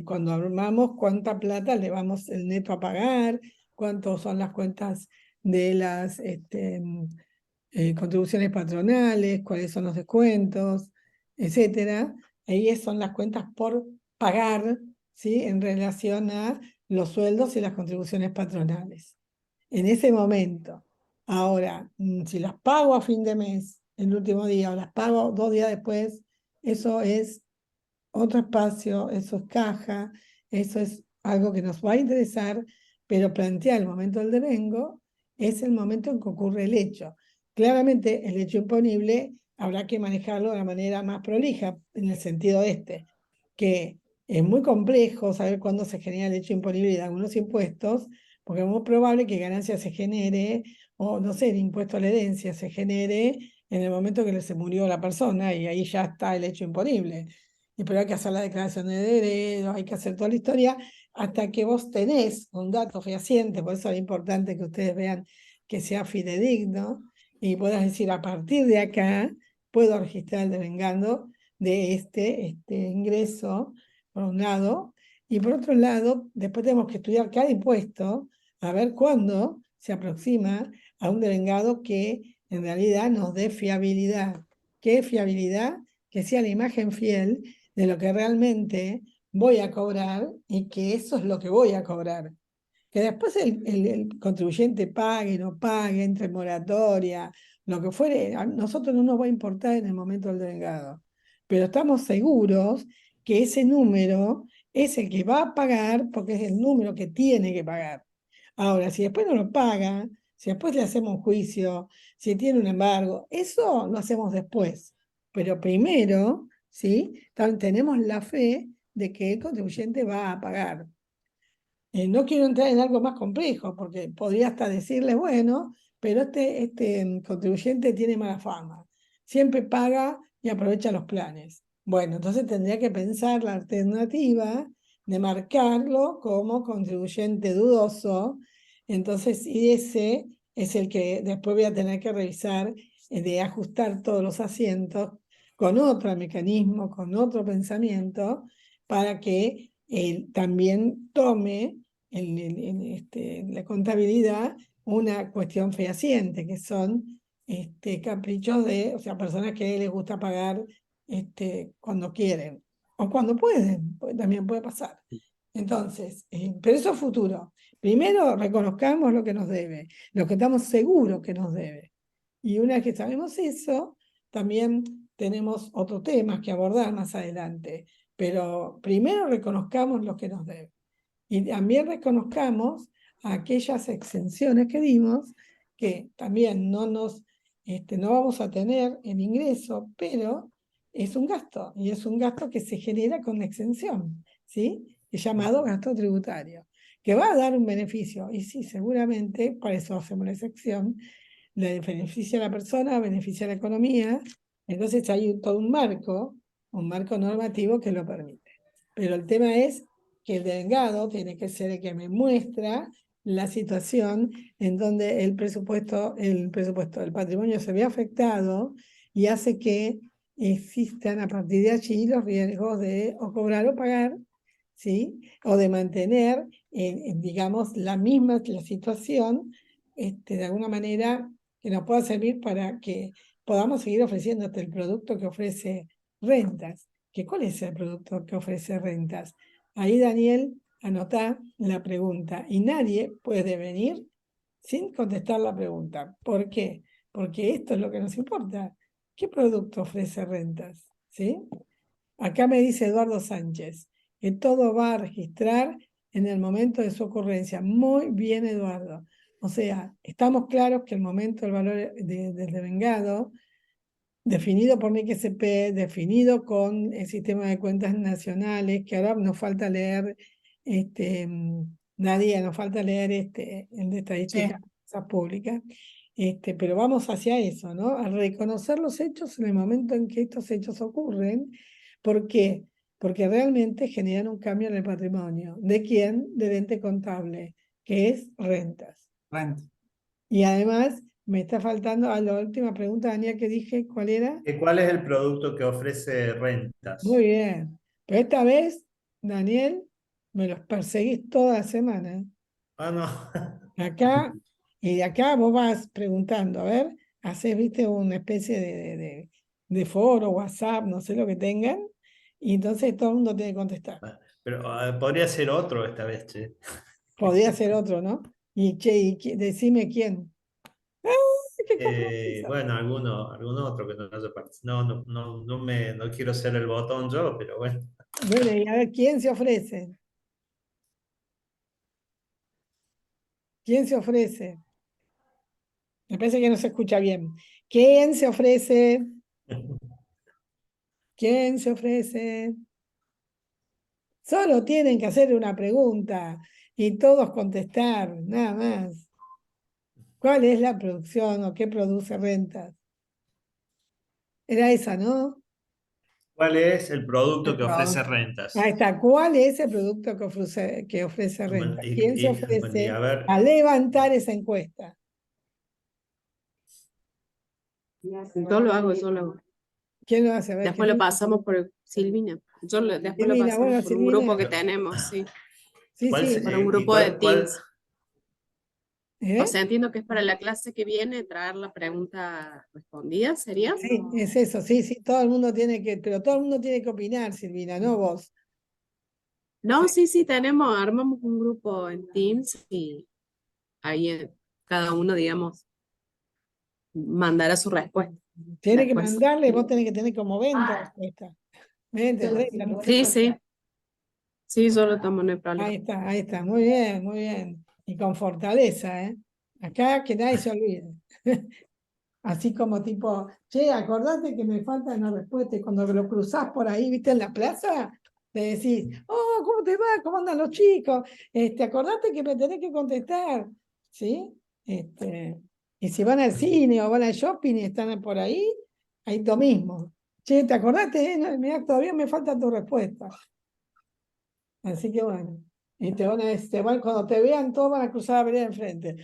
Cuando armamos cuánta plata le vamos el neto a pagar, cuántos son las cuentas de las contribuciones patronales, cuáles son los descuentos, etcétera. Ahí son las cuentas por pagar, ¿sí? En relación a los sueldos y las contribuciones patronales. En ese momento. Ahora, si las pago a fin de mes, el último día, o las pago 2 días después, eso es otro espacio, eso es caja, eso es algo que nos va a interesar, pero plantear el momento del devengo es el momento en que ocurre el hecho. Claramente el hecho imponible habrá que manejarlo de la manera más prolija, en el sentido que es muy complejo saber cuándo se genera el hecho imponible de algunos impuestos, porque es muy probable que ganancia se genere, o no sé, el impuesto a la herencia se genere en el momento que se murió la persona y ahí ya está el hecho imponible. Pero hay que hacer la declaración de herederos, hay que hacer toda la historia, hasta que vos tenés un dato fehaciente, por eso es importante que ustedes vean que sea fidedigno, y puedas decir, a partir de acá, puedo registrar el devengando de este ingreso, por un lado, y por otro lado, después tenemos que estudiar cada impuesto, a ver cuándo se aproxima a un devengado que en realidad nos dé fiabilidad. ¿Qué fiabilidad? Que sea la imagen fiel de lo que realmente voy a cobrar y que eso es lo que voy a cobrar. Que después el contribuyente pague, no pague, entre en moratoria, lo que fuere, a nosotros no nos va a importar en el momento del devengado. Pero estamos seguros que ese número es el que va a pagar porque es el número que tiene que pagar. Ahora, si después no lo paga, si después le hacemos un juicio, si tiene un embargo, eso lo hacemos después. Pero primero, ¿sí? Tenemos la fe de que el contribuyente va a pagar. No quiero entrar en algo más complejo, porque podría hasta decirles, bueno, pero este contribuyente tiene mala fama, siempre paga y aprovecha los planes. Bueno, entonces tendría que pensar la alternativa de marcarlo como contribuyente dudoso, entonces, y ese es el que después voy a tener que revisar, de ajustar todos los asientos con otro mecanismo, con otro pensamiento, para que también tome la contabilidad una cuestión fehaciente, que son caprichos de, o sea, personas que les gusta pagar cuando quieren o cuando pueden, porque también puede pasar. Entonces, pero eso es futuro. Primero reconozcamos lo que nos debe, lo que estamos seguros que nos debe. Y una vez que sabemos eso, también tenemos otros temas que abordar más adelante. Pero primero reconozcamos lo que nos debe. Y también reconozcamos aquellas exenciones que dimos, que también no vamos a tener en ingreso, pero es un gasto, y es un gasto que se genera con exención, ¿sí? Es llamado gasto tributario, que va a dar un beneficio, y sí, seguramente, por eso hacemos la excepción, le beneficia a la persona, beneficia a la economía, entonces hay todo un marco normativo que lo permite. Pero el tema es que el devengado tiene que ser el que me muestra la situación en donde el patrimonio se ve afectado y hace que existan a partir de allí los riesgos de o cobrar o pagar, ¿sí? O de mantener, digamos, la situación, de alguna manera que nos pueda servir para que podamos seguir ofreciendo el producto que ofrece rentas. ¿Cuál es el producto que ofrece rentas? Ahí, Daniel, anotá la pregunta y nadie puede venir sin contestar la pregunta. ¿Por qué? Porque esto es lo que nos importa. ¿Qué producto ofrece rentas? ¿Sí? Acá me dice Eduardo Sánchez que todo va a registrar en el momento de su ocurrencia. Muy bien, Eduardo. O sea, estamos claros que el momento del valor del devengado, definido por NIC-SP, definido con el sistema de cuentas nacionales, que ahora nos falta leer, Nadia, nos falta leer el de estadística. cosas públicas. Pero vamos hacia eso, ¿no? A reconocer los hechos en el momento en que estos hechos ocurren. ¿Por qué? Porque realmente generan un cambio en el patrimonio. ¿De quién? Del ente contable, que es rentas. Renta. Y además, me está faltando a la última pregunta, Daniel, que dije, ¿cuál era? ¿Cuál es el producto que ofrece rentas? Muy bien. Pero esta vez, Daniel, me los perseguís toda la semana, ¿eh? Ah, no. Acá, y de acá vos vas preguntando, a ver, haces, viste, una especie de foro, WhatsApp, no sé lo que tengan, y entonces todo el mundo tiene que contestar. Pero podría ser otro esta vez, che. Podría ser otro, ¿no? Y che, decime quién. ¡Ah, qué compromiso! Bueno, alguno otro que no haya participado. No quiero ser el botón yo, pero bueno. Bueno, y a ver, ¿quién se ofrece? ¿Quién se ofrece? Me parece que no se escucha bien. ¿Quién se ofrece? ¿Quién se ofrece? Solo tienen que hacer una pregunta y todos contestar, nada más. ¿Cuál es la producción o qué produce rentas? Era esa, ¿no? ¿Cuál es el producto El que ofrece producto. rentas? Ahí está. ¿Cuál es el producto que ofrece Bueno, rentas? ¿Quién se y ofrece a ver, a levantar esa encuesta? Yo lo hago, yo lo hago. ¿Quién lo hace? A ver, Después lo pasamos por Silvina. Después lo Silvina, bueno, pasamos por un grupo que Silvina. tenemos, sí. Sí, ¿cuál, sí. Para un y grupo de Teams. ¿Eh? O sea, entiendo que es para la clase que viene traer la pregunta respondida, ¿sería? Sí, es eso, sí, sí, todo el mundo tiene que, pero todo el mundo tiene que opinar, Silvina, no vos. No, sí, armamos un grupo en Teams y ahí cada uno, digamos, mandará su respuesta. Tiene que Después. mandarle, vos tenés que tener como 20 respuestas. 20, 30, no sé. Sí, yo lo tomo, no hay problema. Ahí está, muy bien, muy bien. Y con fortaleza, ¿eh? Acá que nadie se olvide. Así como tipo, che, acordate que me falta una respuesta y cuando lo cruzás por ahí, viste, en la plaza, te decís, oh, ¿cómo te va? ¿Cómo andan los chicos? Acordate que me tenés que contestar, ¿sí? Y si van al cine o van al shopping y están por ahí lo mismo. Che, ¿te acordaste? No, mirá, todavía me falta tu respuesta. Así que bueno, y cuando te vean, todos van a cruzar la vereda enfrente.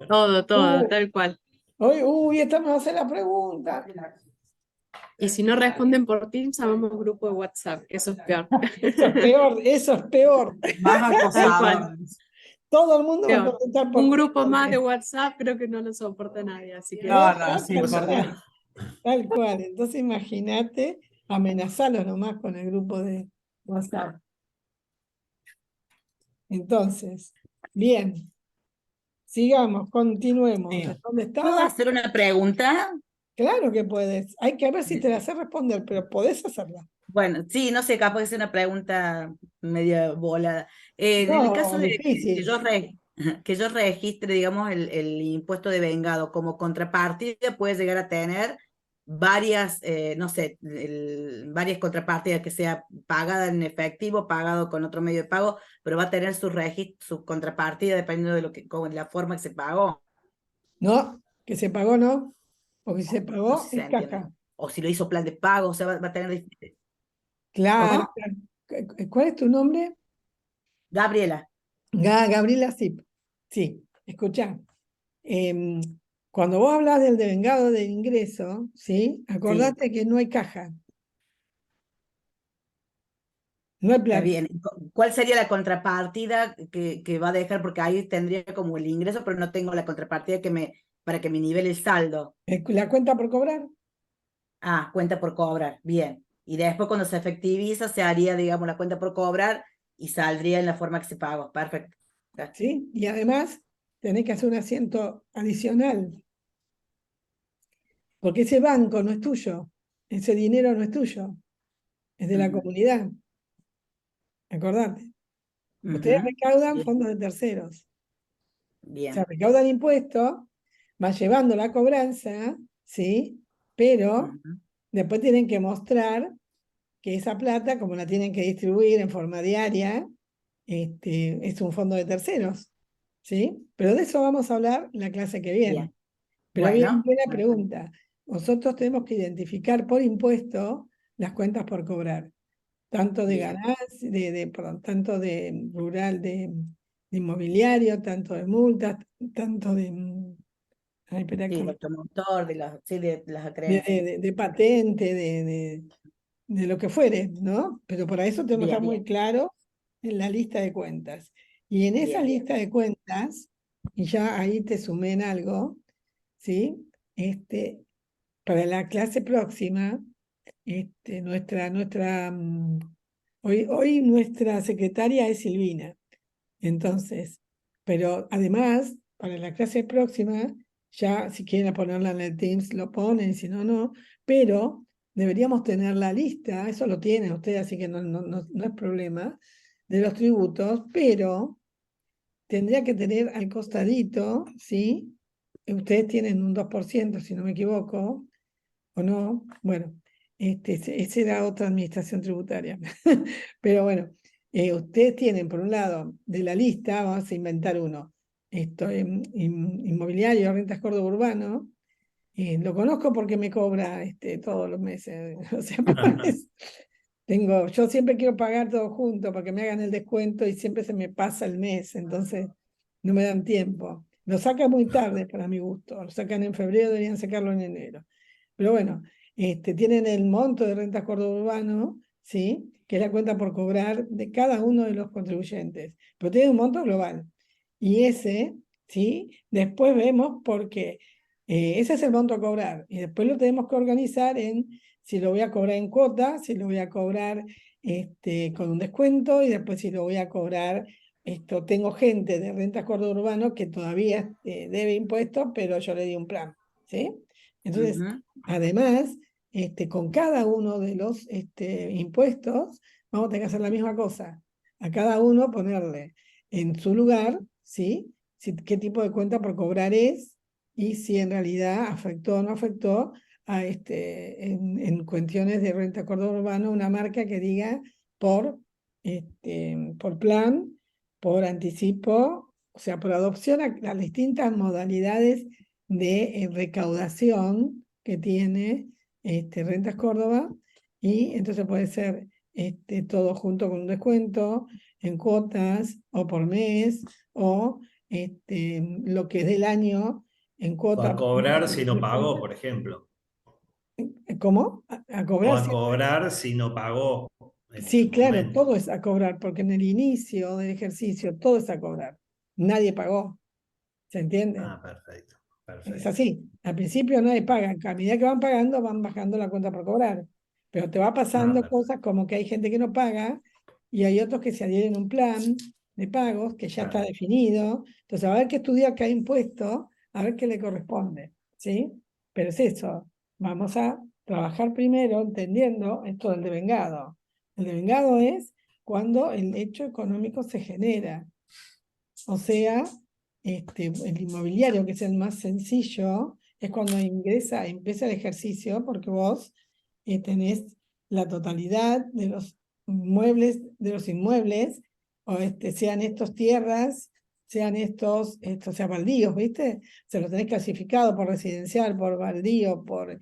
Todo, tal cual. Uy, esta me va a hacer la pregunta. Y si no responden por Teams, hagamos un grupo de WhatsApp, que eso es peor. Eso es peor, eso es peor. Más Tal acosador. cual. Todo el mundo va a Peor. contestar por Un ti, grupo más porque- de WhatsApp creo que no lo soporta nadie, así que No, tal sí, por cual, Dios. tal cual. Entonces imagínate amenazarlos nomás con el grupo de WhatsApp. Entonces, bien, sigamos, continuemos. Sí. ¿Dónde ¿Puedo estaba? hacer una pregunta? Claro que puedes. Hay que ver si te la sé responder, pero podés hacerla. Bueno, sí, no sé, capaz que es una pregunta media volada. En el caso No, de que difícil. que yo registre, digamos, el impuesto de vengado como contrapartida, puede llegar a tener varias, no sé, varias contrapartidas, que sea pagada en efectivo, pagado con otro medio de pago, pero va a tener su contrapartida dependiendo de con la forma que se pagó. No, que se pagó, no. Porque si se No sé pagó, si se es entiende. caja. O si lo hizo plan de pago, o sea, va a tener. Claro, ¿Cómo? claro. ¿Cuál es tu nombre? Gabriela. Gabriela Zip. Sí, escucha. Cuando vos hablas del devengado del ingreso, ¿sí? Sí. Acordate que no hay caja. No hay Está plata. bien. ¿Cuál sería la contrapartida que va a dejar? Porque ahí tendría como el ingreso, pero no tengo la contrapartida para que me nivele el saldo. La cuenta por cobrar. Ah, cuenta por cobrar. Bien. Y después cuando se efectiviza, se haría, digamos, la cuenta por cobrar y saldría en la forma que se pagó. Perfecto. Ya. ¿Sí? Y además tenés que hacer un asiento adicional, porque ese banco no es tuyo, ese dinero no es tuyo, es de la Ujú, comunidad, acordate. Ustedes ujú. recaudan Bien, fondos de terceros, o sea, bien. recaudan impuestos, va llevando la cobranza, ¿sí? Pero Ujú, después tienen que mostrar que esa plata, como la tienen que distribuir en forma diaria, es un fondo de terceros. ¿sí? Pero de eso vamos a hablar la clase que viene. Bien. Pero bien, Bueno, buena pregunta. Nosotros tenemos que identificar por impuesto las cuentas por cobrar, tanto de bien. ganancias, perdón, tanto de rural, de inmobiliario, tanto de multas, tanto de, ay, espera, Sí, del automotor, sí, de las acreencias. de patente, de lo que fuere, ¿no? Pero para eso tenemos que Bien, estar muy claro en la lista de cuentas. Y en esa bien. lista de cuentas, y ya ahí te sumé en algo, ¿sí? Para la clase próxima, hoy nuestra secretaria es Silvina. Entonces, pero además, para la clase próxima, ya si quieren ponerla en el Teams, lo ponen, si no, no, pero deberíamos tener la lista, eso lo tienen ustedes, así que no es problema, de los tributos, pero tendría que tener al costadito, ¿sí? Ustedes tienen un 2% si no me equivoco, o no, bueno, esa era otra administración tributaria. Pero bueno, ustedes tienen, por un lado, de la lista, vamos a inventar uno, inmobiliario, rentas Córdoba Urbano, lo conozco porque me cobra todos los meses, o sea, por mes. Yo siempre quiero pagar todo junto para que me hagan el descuento y siempre se me pasa el mes, entonces no me dan tiempo. Lo sacan muy tarde para mi gusto, lo sacan en febrero, deberían sacarlo en enero. Pero bueno, tienen el monto de rentas Córdoba Urbano, ¿sí? Que es la cuenta por cobrar de cada uno de los contribuyentes, pero tiene un monto global. Y ese, ¿sí? Después vemos porque ese es el monto a cobrar. Y después lo tenemos que organizar en si lo voy a cobrar en cuota, si lo voy a cobrar con un descuento y después si lo voy a cobrar. Tengo gente de rentas Córdoba Urbano que todavía debe impuestos, pero yo le di un plan, ¿sí? Entonces, Ujú. además, con cada uno de los impuestos, vamos a tener que hacer la misma cosa. A cada uno ponerle en su lugar, ¿sí? Qué tipo de cuenta por cobrar es y si en realidad afectó o no afectó en cuestiones de renta Córdoba Urbano una marca que diga por plan, por anticipo, o sea, por adopción a las distintas modalidades de recaudación que tiene Rentas Córdoba, y entonces puede ser todo junto con un descuento en cuotas o por mes o lo que es del año en O cuota. a cobrar si no pagó, por ejemplo. ¿Cómo? A O cobrar. a cobrar si no pagó en Sí, su claro, momento. todo es a cobrar, porque en el inicio del ejercicio todo es a cobrar. Nadie pagó, ¿se entiende? Ah, perfecto, Es perfecto. así. Al principio nadie paga. A medida que van pagando, van bajando la cuenta por cobrar. Pero te va Ah, pasando perfecto. cosas como que hay gente que no paga y hay otros que se adhieren a un plan de pagos que ya está Claro. definido. Entonces, a ver qué estudiar cada impuesto, a ver qué le corresponde. ¿Sí? Pero es eso. Vamos a trabajar primero entendiendo esto del devengado. El devengado es cuando el hecho económico se genera. O sea, el inmobiliario, que es el más sencillo, es cuando empieza el ejercicio, porque vos tenés la totalidad de los muebles, de los inmuebles, o sean estos tierras, sean estos sea, baldíos, ¿viste? Se los tenés clasificado por residencial, por baldío, por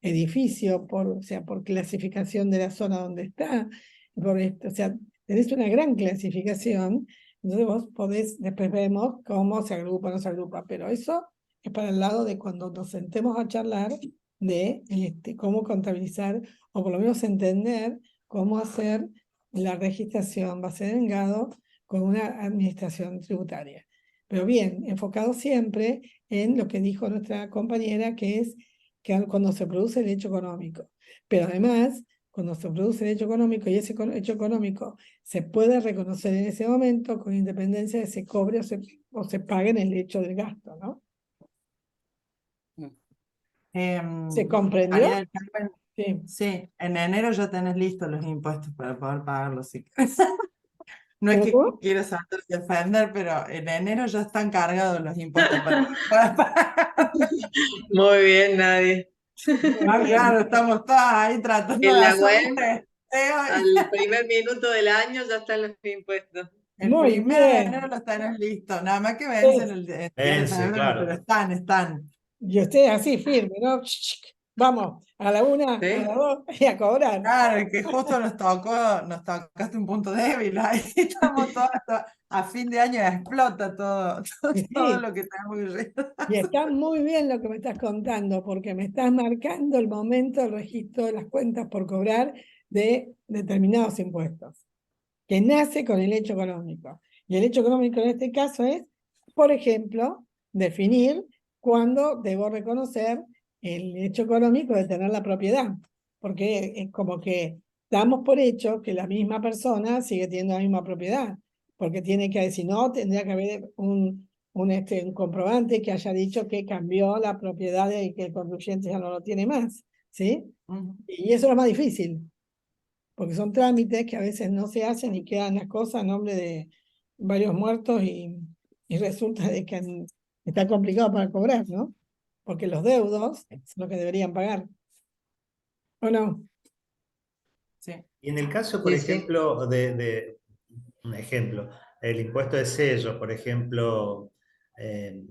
edificio, o sea, por clasificación de la zona donde está, o sea, tenés una gran clasificación. Entonces vos podés, después vemos cómo se agrupa o no se agrupa, pero eso es para el lado de cuando nos sentemos a charlar de cómo contabilizar o por lo menos entender cómo hacer la registración base de vengado con una administración tributaria. Pero bien, enfocado siempre en lo que dijo nuestra compañera, que es que cuando se produce el hecho económico. Pero además, cuando se produce el hecho económico y ese hecho económico se puede reconocer en ese momento con independencia de se cobre o se pague en el hecho del gasto, ¿no? ¿Se comprendió? María del Carmen, Sí. sí, en enero ya tenés listos los impuestos para poder pagarlos. Si querés. No es ¿Cómo, que cómo? quiero saber defender, pero en enero ya están cargados los impuestos para poder pagar. Muy bien, Nadie. Ah, claro, estamos todas ahí tratando En de la hacer un web, testeo. al primer minuto del año ya están los impuestos. El Muy 1 de enero bien. los tenés listo, nada más que vencen el 10 de Vence, febrero, claro. pero están. Y usted así firme, ¿no? Vamos, a la 1, a ¿Sí? la 2 y a cobrar. Claro, y que justo nos tocaste un punto débil, ahí estamos todos, a fin de año explota todo, Y todo sí, lo que tenemos que llegar. y está muy bien lo que me estás contando, porque me estás marcando el momento del registro de las cuentas por cobrar de determinados impuestos, que nace con el hecho económico. Y el hecho económico en este caso es, por ejemplo, definir cuándo debo reconocer el hecho económico de tener la propiedad, porque es como que damos por hecho que la misma persona sigue teniendo la misma propiedad, porque tiene que, si no, tendría que haber un comprobante que haya dicho que cambió la propiedad y que el contribuyente ya no lo tiene más, ¿sí? Ujú. Y eso es lo más difícil, porque son trámites que a veces no se hacen y quedan las cosas a nombre de varios muertos y resulta de que está complicado para cobrar, ¿no? Porque los deudos son los que deberían pagar, ¿o no? Sí. Y en el caso, por Sí, sí. ejemplo, un ejemplo, el impuesto de sellos, por ejemplo, eh,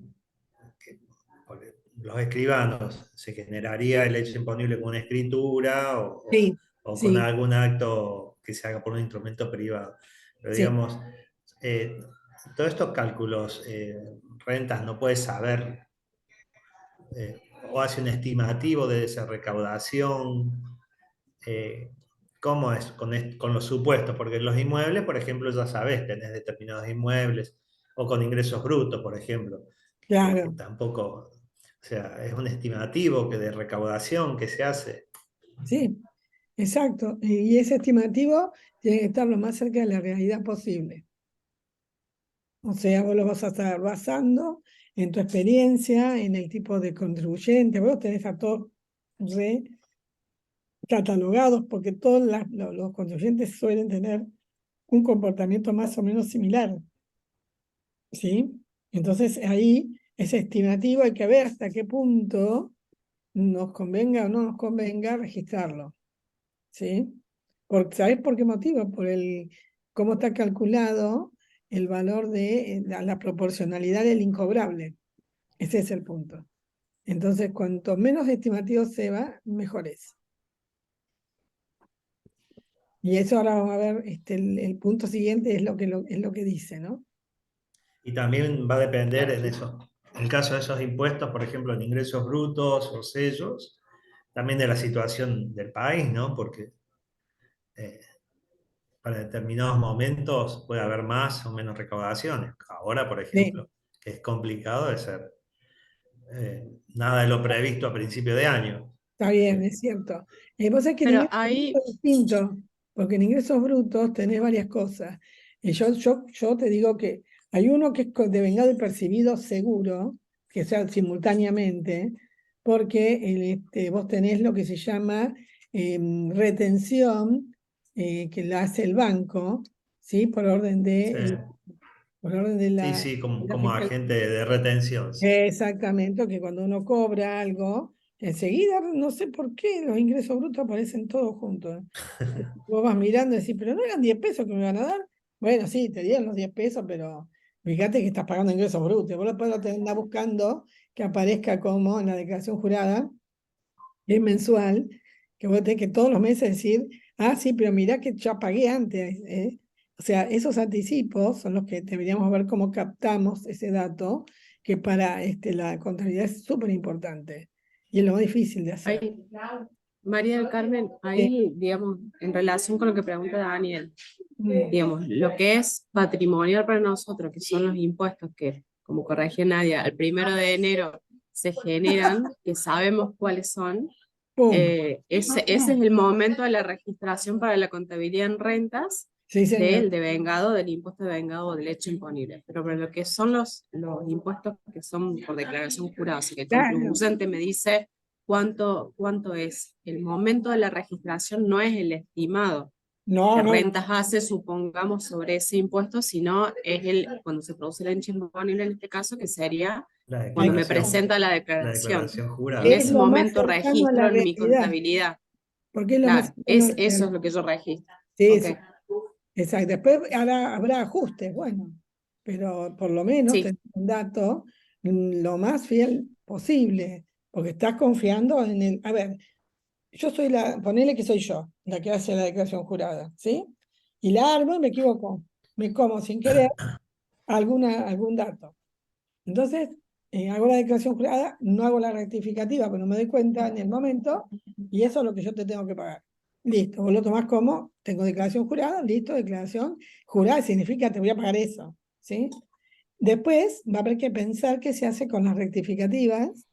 que por los escribanos, ¿se generaría el hecho imponible con una escritura Sí, o con sí, algún acto que se haga por un instrumento privado? Pero sí. digamos, eh, todos estos cálculos, rentas, no puedes saber, o hace un estimativo de esa recaudación. eh, ¿Cómo es con los supuestos? Porque en los inmuebles, por ejemplo, ya sabes, tenés determinados inmuebles, o con ingresos brutos, por ejemplo, que Claro, tampoco, o sea, es un estimativo que de recaudación que se hace. sí, exacto. Y ese estimativo tiene que estar lo más cerca de la realidad posible. O sea, vos lo vas a estar basando en tu experiencia, en el tipo de contribuyente. Vos tenés a todos re catalogados porque todos los contribuyentes suelen tener un comportamiento más o menos similar, ¿sí? Entonces ahí ese estimativo hay que ver hasta qué punto nos convenga o no nos convenga registrarlo, ¿sí? ¿Sabés por qué motivo? Por cómo está calculado el valor de la proporcionalidad del incobrable. Ese es el punto. Entonces, cuanto menos estimativo se va, mejor es. Y eso ahora vamos a ver, el punto siguiente es es lo que dice, ¿no? Y también va a depender en eso, en el caso de esos impuestos, por ejemplo, en ingresos brutos o sellos, también de la situación del país, ¿no? Porque eh, para determinados momentos puede haber más o menos recaudaciones. Ahora, por Sí, ejemplo, que es complicado de ser nada de lo previsto a principio de año. está bien, es cierto. Vos sabés que en Pero ingresos ahí, brutos es distinto, porque en ingresos brutos tenés varias cosas. Y yo te digo que hay uno que es de vengado y percibido seguro, que sea simultáneamente, porque vos tenés lo que se llama retención, que la hace el banco, ¿sí? Sí, Por orden de sí, la sí, como, fiscal. agente de retención, sí. Exactamente, que cuando uno cobra algo, enseguida, no sé por qué, los ingresos brutos aparecen todos juntos. Vos vas mirando y decís, pero no eran 10 pesos que me iban a dar. Bueno, sí, te dieron los 10 pesos, pero fíjate que estás pagando ingresos brutos. Vos después lo tenés buscando que aparezca como en la declaración jurada, que es mensual, que vos tenés que todos los meses decir, ah, sí, pero mirá que ya pagué antes. O sea, esos anticipos son los que deberíamos ver cómo captamos ese dato, que para la contabilidad es súper importante y es lo más difícil de hacer. ahí, María del Carmen, ahí, digamos, en relación con lo que pregunta Daniel, Mm, digamos, lo que es patrimonial para nosotros, que son los impuestos que, como corregía Nadia, el 1 de enero se generan, que sabemos cuáles son, ¡Pum! ese es el momento de la registración para la contabilidad en rentas Sí, señor. del devengado, del impuesto de devengado o del hecho imponible. Pero para lo que son los impuestos que son por declaración jurada, o sea, que el Claro. contribuyente me dice cuánto es. El momento de la registración no es el estimado No, que no, rentas hace, supongamos, sobre ese impuesto, sino es cuando se produce el hecho imponible en este caso, que sería La cuando me declaración, presenta la la declaración. declaración En jurada. es ese lo más momento cercano a registro la en mi realidad, contabilidad. porque es lo más Claro, cercano a la eso es realidad. lo que yo registro. Sí, Ok. sí. Exacto. Después habrá ajustes, bueno, pero por lo menos Sí, tener un dato lo más fiel posible, porque estás confiando en el... A ver, yo soy ponele que soy yo, la que hace la declaración jurada, ¿sí? Y la armo y me equivoco, me como sin querer algún dato. Entonces, hago la declaración jurada, no hago la rectificativa, pero no me doy cuenta en el momento, y eso es lo que yo te tengo que pagar. Listo, vos lo tomás como, tengo declaración jurada, listo, declaración jurada significa te voy a pagar eso, ¿sí? Después va a haber que pensar qué se hace con las rectificativas,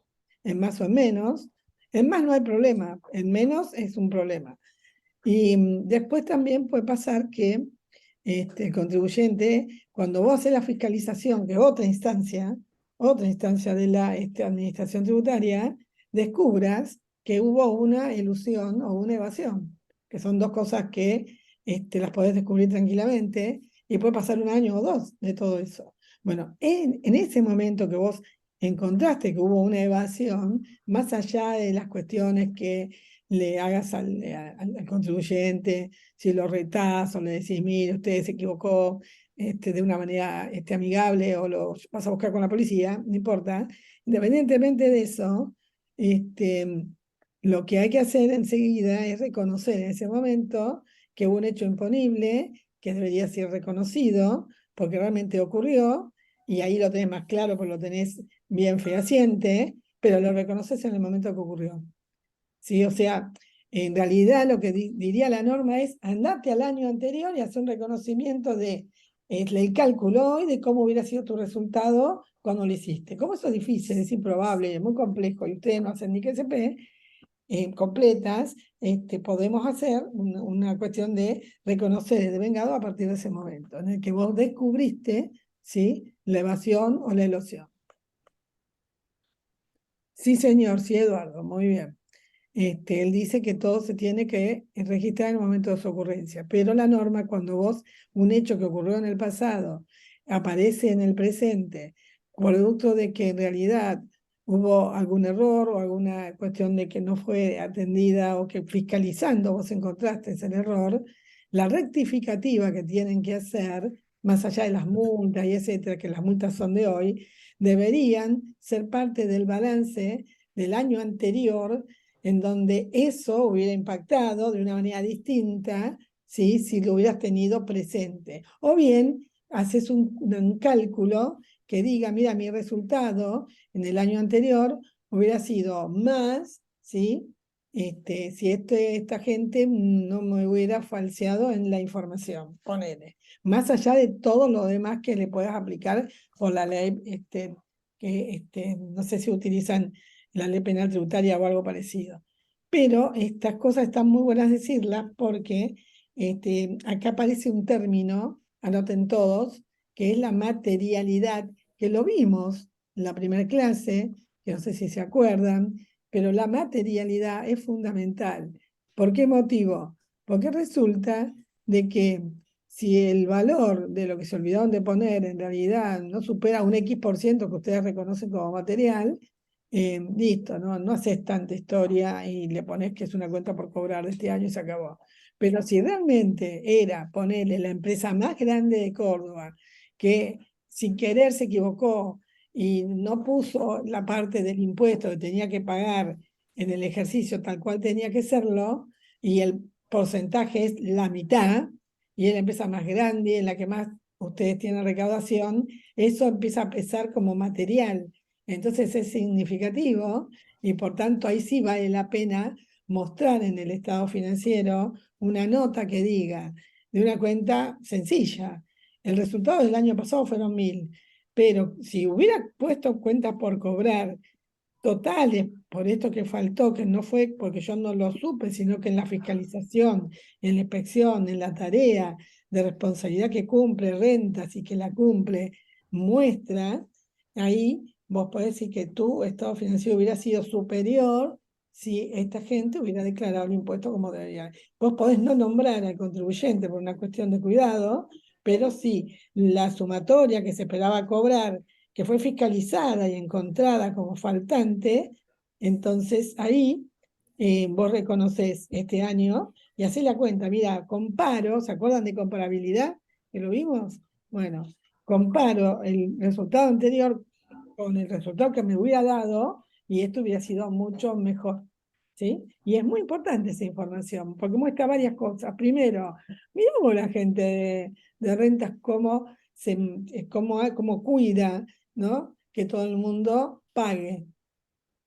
en más o en menos. En más no hay problema, en menos es un problema. Y después también puede pasar que el contribuyente, cuando vos haces la fiscalización, que es otra instancia de la administración tributaria, descubras que hubo una elusión o una evasión, que son dos cosas que las podés descubrir tranquilamente y puede pasar un año o dos de todo eso. Bueno, en ese momento que vos encontraste que hubo una evasión, más allá de las cuestiones que le hagas al contribuyente, si lo retás o le decís, mire, usted se equivocó de una manera amigable o lo vas a buscar con la policía, no importa. Independientemente de eso, lo que hay que hacer enseguida es reconocer en ese momento que hubo un hecho imponible, que debería ser reconocido, porque realmente ocurrió, y ahí lo tenés más claro, porque lo tenés bien fehaciente, pero lo reconoces en el momento que ocurrió. ¿Sí? O sea, en realidad lo que diría la norma es andate al año anterior y hacer un reconocimiento de el cálculo hoy de cómo hubiera sido tu resultado cuando lo hiciste. Como eso es difícil, es improbable, es muy complejo y ustedes no hacen ni que sepa completas, podemos hacer una cuestión de reconocer el devengado a partir de ese momento, en el que vos descubriste, ¿sí?, la evasión o la elusión. Sí, señor, sí, Eduardo, muy bien. Él dice que todo se tiene que registrar en el momento de su ocurrencia, pero la norma, cuando un hecho que ocurrió en el pasado aparece en el presente, producto de que en realidad hubo algún error o alguna cuestión de que no fue atendida o que fiscalizando vos encontraste ese error, la rectificativa que tienen que hacer, más allá de las multas y etcétera, que las multas son de hoy, deberían ser parte del balance del año anterior, en donde eso hubiera impactado de una manera distinta, ¿sí?, si lo hubieras tenido presente. O bien, haces un cálculo que diga, mira, mi resultado en el año anterior hubiera sido más, ¿sí?, si esta gente no me hubiera falseado en la información, ponele. Más allá de todo lo demás que le puedas aplicar por la ley, que no sé si utilizan la ley penal tributaria o algo parecido. Pero estas cosas están muy buenas decirlas porque acá aparece un término, anoten todos, que es la materialidad, que lo vimos en la primera clase, que no sé si se acuerdan, pero la materialidad es fundamental. ¿Por qué motivo? Porque resulta de que si el valor de lo que se olvidaron de poner en realidad no supera un X% que ustedes reconocen como material, listo, no haces tanta historia y le pones que es una cuenta por cobrar de este año y se acabó. Pero si realmente era ponerle la empresa más grande de Córdoba, que sin querer se equivocó y no puso la parte del impuesto que tenía que pagar en el ejercicio tal cual tenía que serlo, y el porcentaje es la mitad, y es la empresa más grande, en la que más ustedes tienen recaudación, eso empieza a pesar como material. Entonces es significativo y por tanto ahí sí vale la pena mostrar en el estado financiero una nota que diga de una cuenta sencilla. El resultado del año pasado fueron 1000, pero si hubiera puesto cuentas por cobrar totales por esto que faltó, que no fue porque yo no lo supe, sino que en la fiscalización, en la inspección, en la tarea de responsabilidad que cumple rentas y que la cumple muestra, ahí vos podés decir que tu estado financiero hubiera sido superior si esta gente hubiera declarado el impuesto como debería. Vos podés no nombrar al contribuyente por una cuestión de cuidado, pero si la sumatoria que se esperaba cobrar, que fue fiscalizada y encontrada como faltante, entonces ahí vos reconoces este año y hacés la cuenta. Mira, comparo, ¿se acuerdan de comparabilidad? ¿Que lo vimos? Bueno, comparo el resultado anterior con el resultado que me hubiera dado y esto hubiera sido mucho mejor. ¿Sí? Y es muy importante esa información, porque muestra varias cosas. Primero, miramos la gente de rentas cómo, cómo cuida, ¿no? Que todo el mundo pague.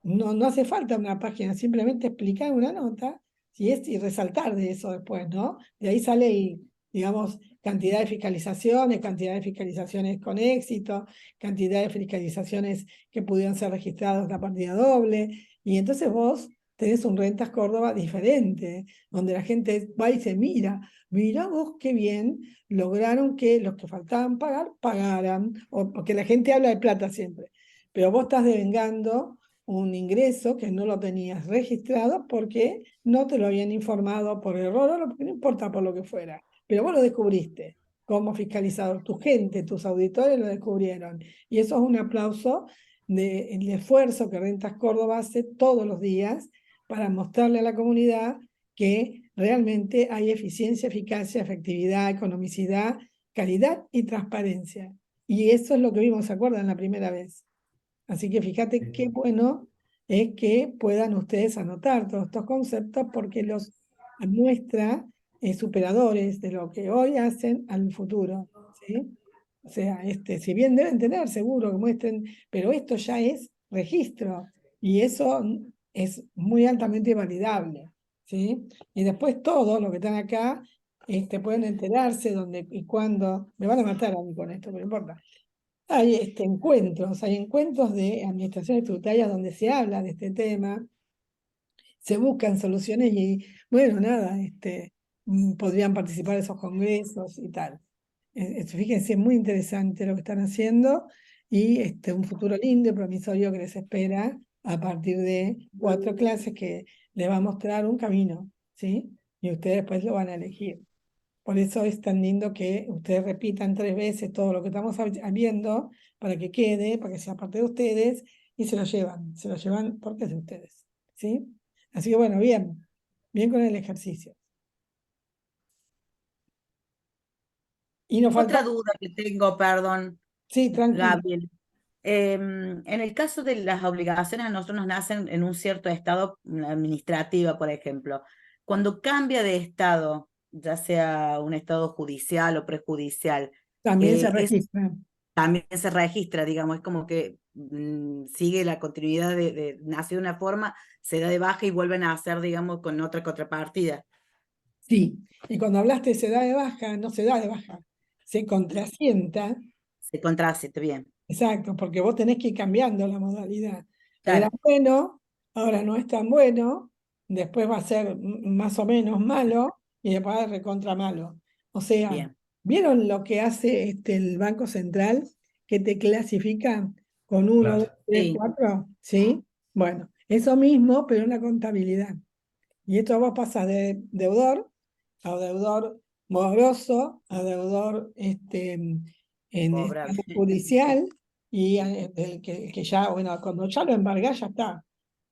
No hace falta una página, simplemente explicar una nota y resaltar de eso después, ¿no? De ahí sale, digamos, cantidad de fiscalizaciones con éxito, cantidad de fiscalizaciones que pudieron ser registradas la partida doble, y entonces vos tenés un Rentas Córdoba diferente, donde la gente va y se mira vos qué bien lograron que los que faltaban pagar, pagaran, o porque la gente habla de plata siempre, pero vos estás devengando un ingreso que no lo tenías registrado porque no te lo habían informado por error o porque no importa por lo que fuera, pero vos lo descubriste como fiscalizador, tu gente, tus auditores lo descubrieron y eso es un aplauso del esfuerzo que Rentas Córdoba hace todos los días para mostrarle a la comunidad que realmente hay eficiencia, eficacia, efectividad, economicidad, calidad y transparencia. Y eso es lo que vimos, ¿se acuerdan? La primera vez. Así que fíjate qué bueno es que puedan ustedes anotar todos estos conceptos porque los muestra superadores de lo que hoy hacen al futuro, ¿sí? O sea, si bien deben tener seguro que muestren, pero esto ya es registro y eso es muy altamente validable, ¿sí? Y después todos los que están acá pueden enterarse dónde y cuándo. Me van a matar a mí con esto, pero no importa. Hay hay encuentros de administraciones tributarias donde se habla de este tema, se buscan soluciones y, bueno, nada, podrían participar de esos congresos y tal. Fíjense, es muy interesante lo que están haciendo y un futuro lindo y promisorio que les espera a partir de 4 clases que les va a mostrar un camino, ¿sí? Y ustedes después lo van a elegir. Por eso es tan lindo que ustedes repitan 3 veces todo lo que estamos viendo para que quede, para que sea parte de ustedes y se lo llevan porque es de ustedes, ¿sí? Así que bueno, bien con el ejercicio. Y nos falta, Otra duda que tengo, perdón, sí, tranquilo. Gabriel. En el caso de las obligaciones, a nosotros nos nacen en un cierto estado administrativo, por ejemplo. Cuando cambia de estado, ya sea un estado judicial o prejudicial, También se es, registra. también se registra, digamos, es como que sigue la continuidad nace de una forma, se da de baja y vuelven a hacer, digamos, con otra contrapartida. Sí, y cuando hablaste se da de baja, no se da de baja, se contrasienta. Se contraste, bien. Exacto, porque vos tenés que ir cambiando la modalidad. Era Claro, bueno, ahora no es tan bueno, después va a ser más o menos malo y después va a ser recontra malo. O sea, bien. ¿vieron lo que hace el Banco Central que te clasifica con 1, 2, Claro. 3, Sí, 4? ¿Sí? Bueno, eso mismo, pero en la contabilidad. Y esto vos pasas de deudor a deudor moroso, a deudor en cobrable. estado judicial, y el que ya, bueno, cuando ya lo embargás ya está.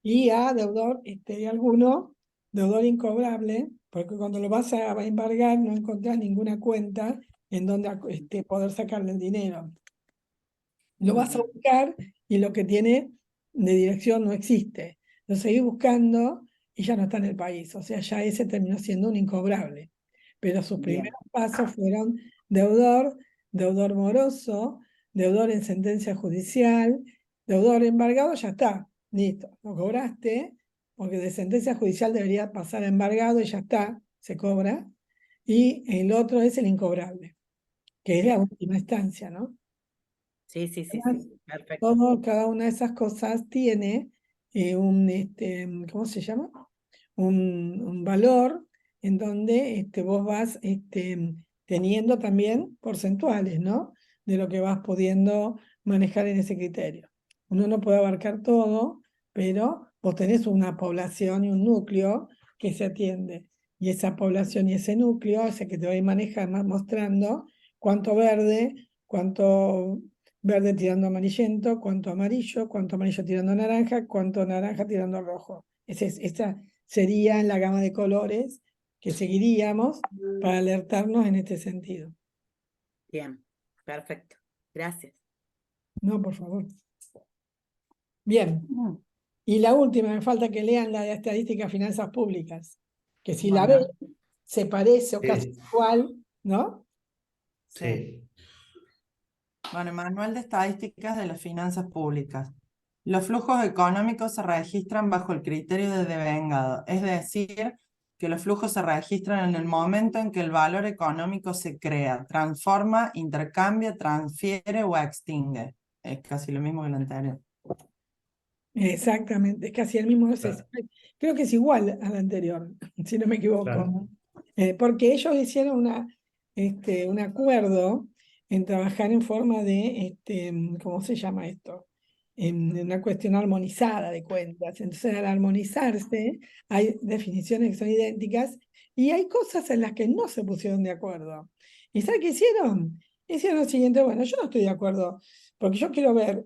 Y a deudor, alguno, deudor incobrable, porque cuando lo vas a embargar no encontrás ninguna cuenta en donde poder sacarle el dinero. Lo vas a Ujú. buscar y lo que tiene de dirección no existe. Lo seguís buscando y ya no está en el país. O sea, ya ese terminó siendo un incobrable. Pero sus Bien, primeros pasos fueron deudor, deudor moroso, deudor en sentencia judicial, deudor embargado, ya está. Listo, lo cobraste, porque de sentencia judicial debería pasar a embargado y ya está, se cobra. Y el otro es el incobrable, que es la bien. última instancia, ¿no? Sí, sí, sí, Además, sí. Perfecto. cada una de esas cosas tiene ¿cómo se llama? Un valor en donde vos vas teniendo también porcentuales, ¿no? De lo que vas pudiendo manejar en ese criterio. Uno no puede abarcar todo, pero vos tenés una población y un núcleo que se atiende. Y esa población y ese núcleo, ese que te va a ir manejando, mostrando cuánto verde, cuánto verde tirando amarillento, cuánto amarillo tirando naranja, cuánto naranja tirando rojo. Esta sería la gama de colores que seguiríamos para alertarnos en este sentido. Bien, perfecto. Gracias. No, por favor. Bien. Y la última, me falta que lean la de estadística de finanzas públicas, que si la Bueno. ven, se parece o casi Sí. igual, ¿no? Sí. Bueno, Manual de Estadísticas de las Finanzas Públicas. Los flujos económicos se registran bajo el criterio de devengado, es decir, que los flujos se registran en el momento en que el valor económico se crea, transforma, intercambia, transfiere o extingue. Es casi lo mismo que lo anterior. Exactamente, es casi el mismo. Claro. Creo que es igual al anterior, si no me equivoco. Claro. Porque ellos hicieron un acuerdo en trabajar en forma de, ¿cómo se llama esto? En una cuestión armonizada de cuentas. Entonces, al armonizarse, hay definiciones que son idénticas y hay cosas en las que no se pusieron de acuerdo. ¿Y saben qué hicieron? Hicieron lo siguiente: bueno, yo no estoy de acuerdo, porque yo quiero ver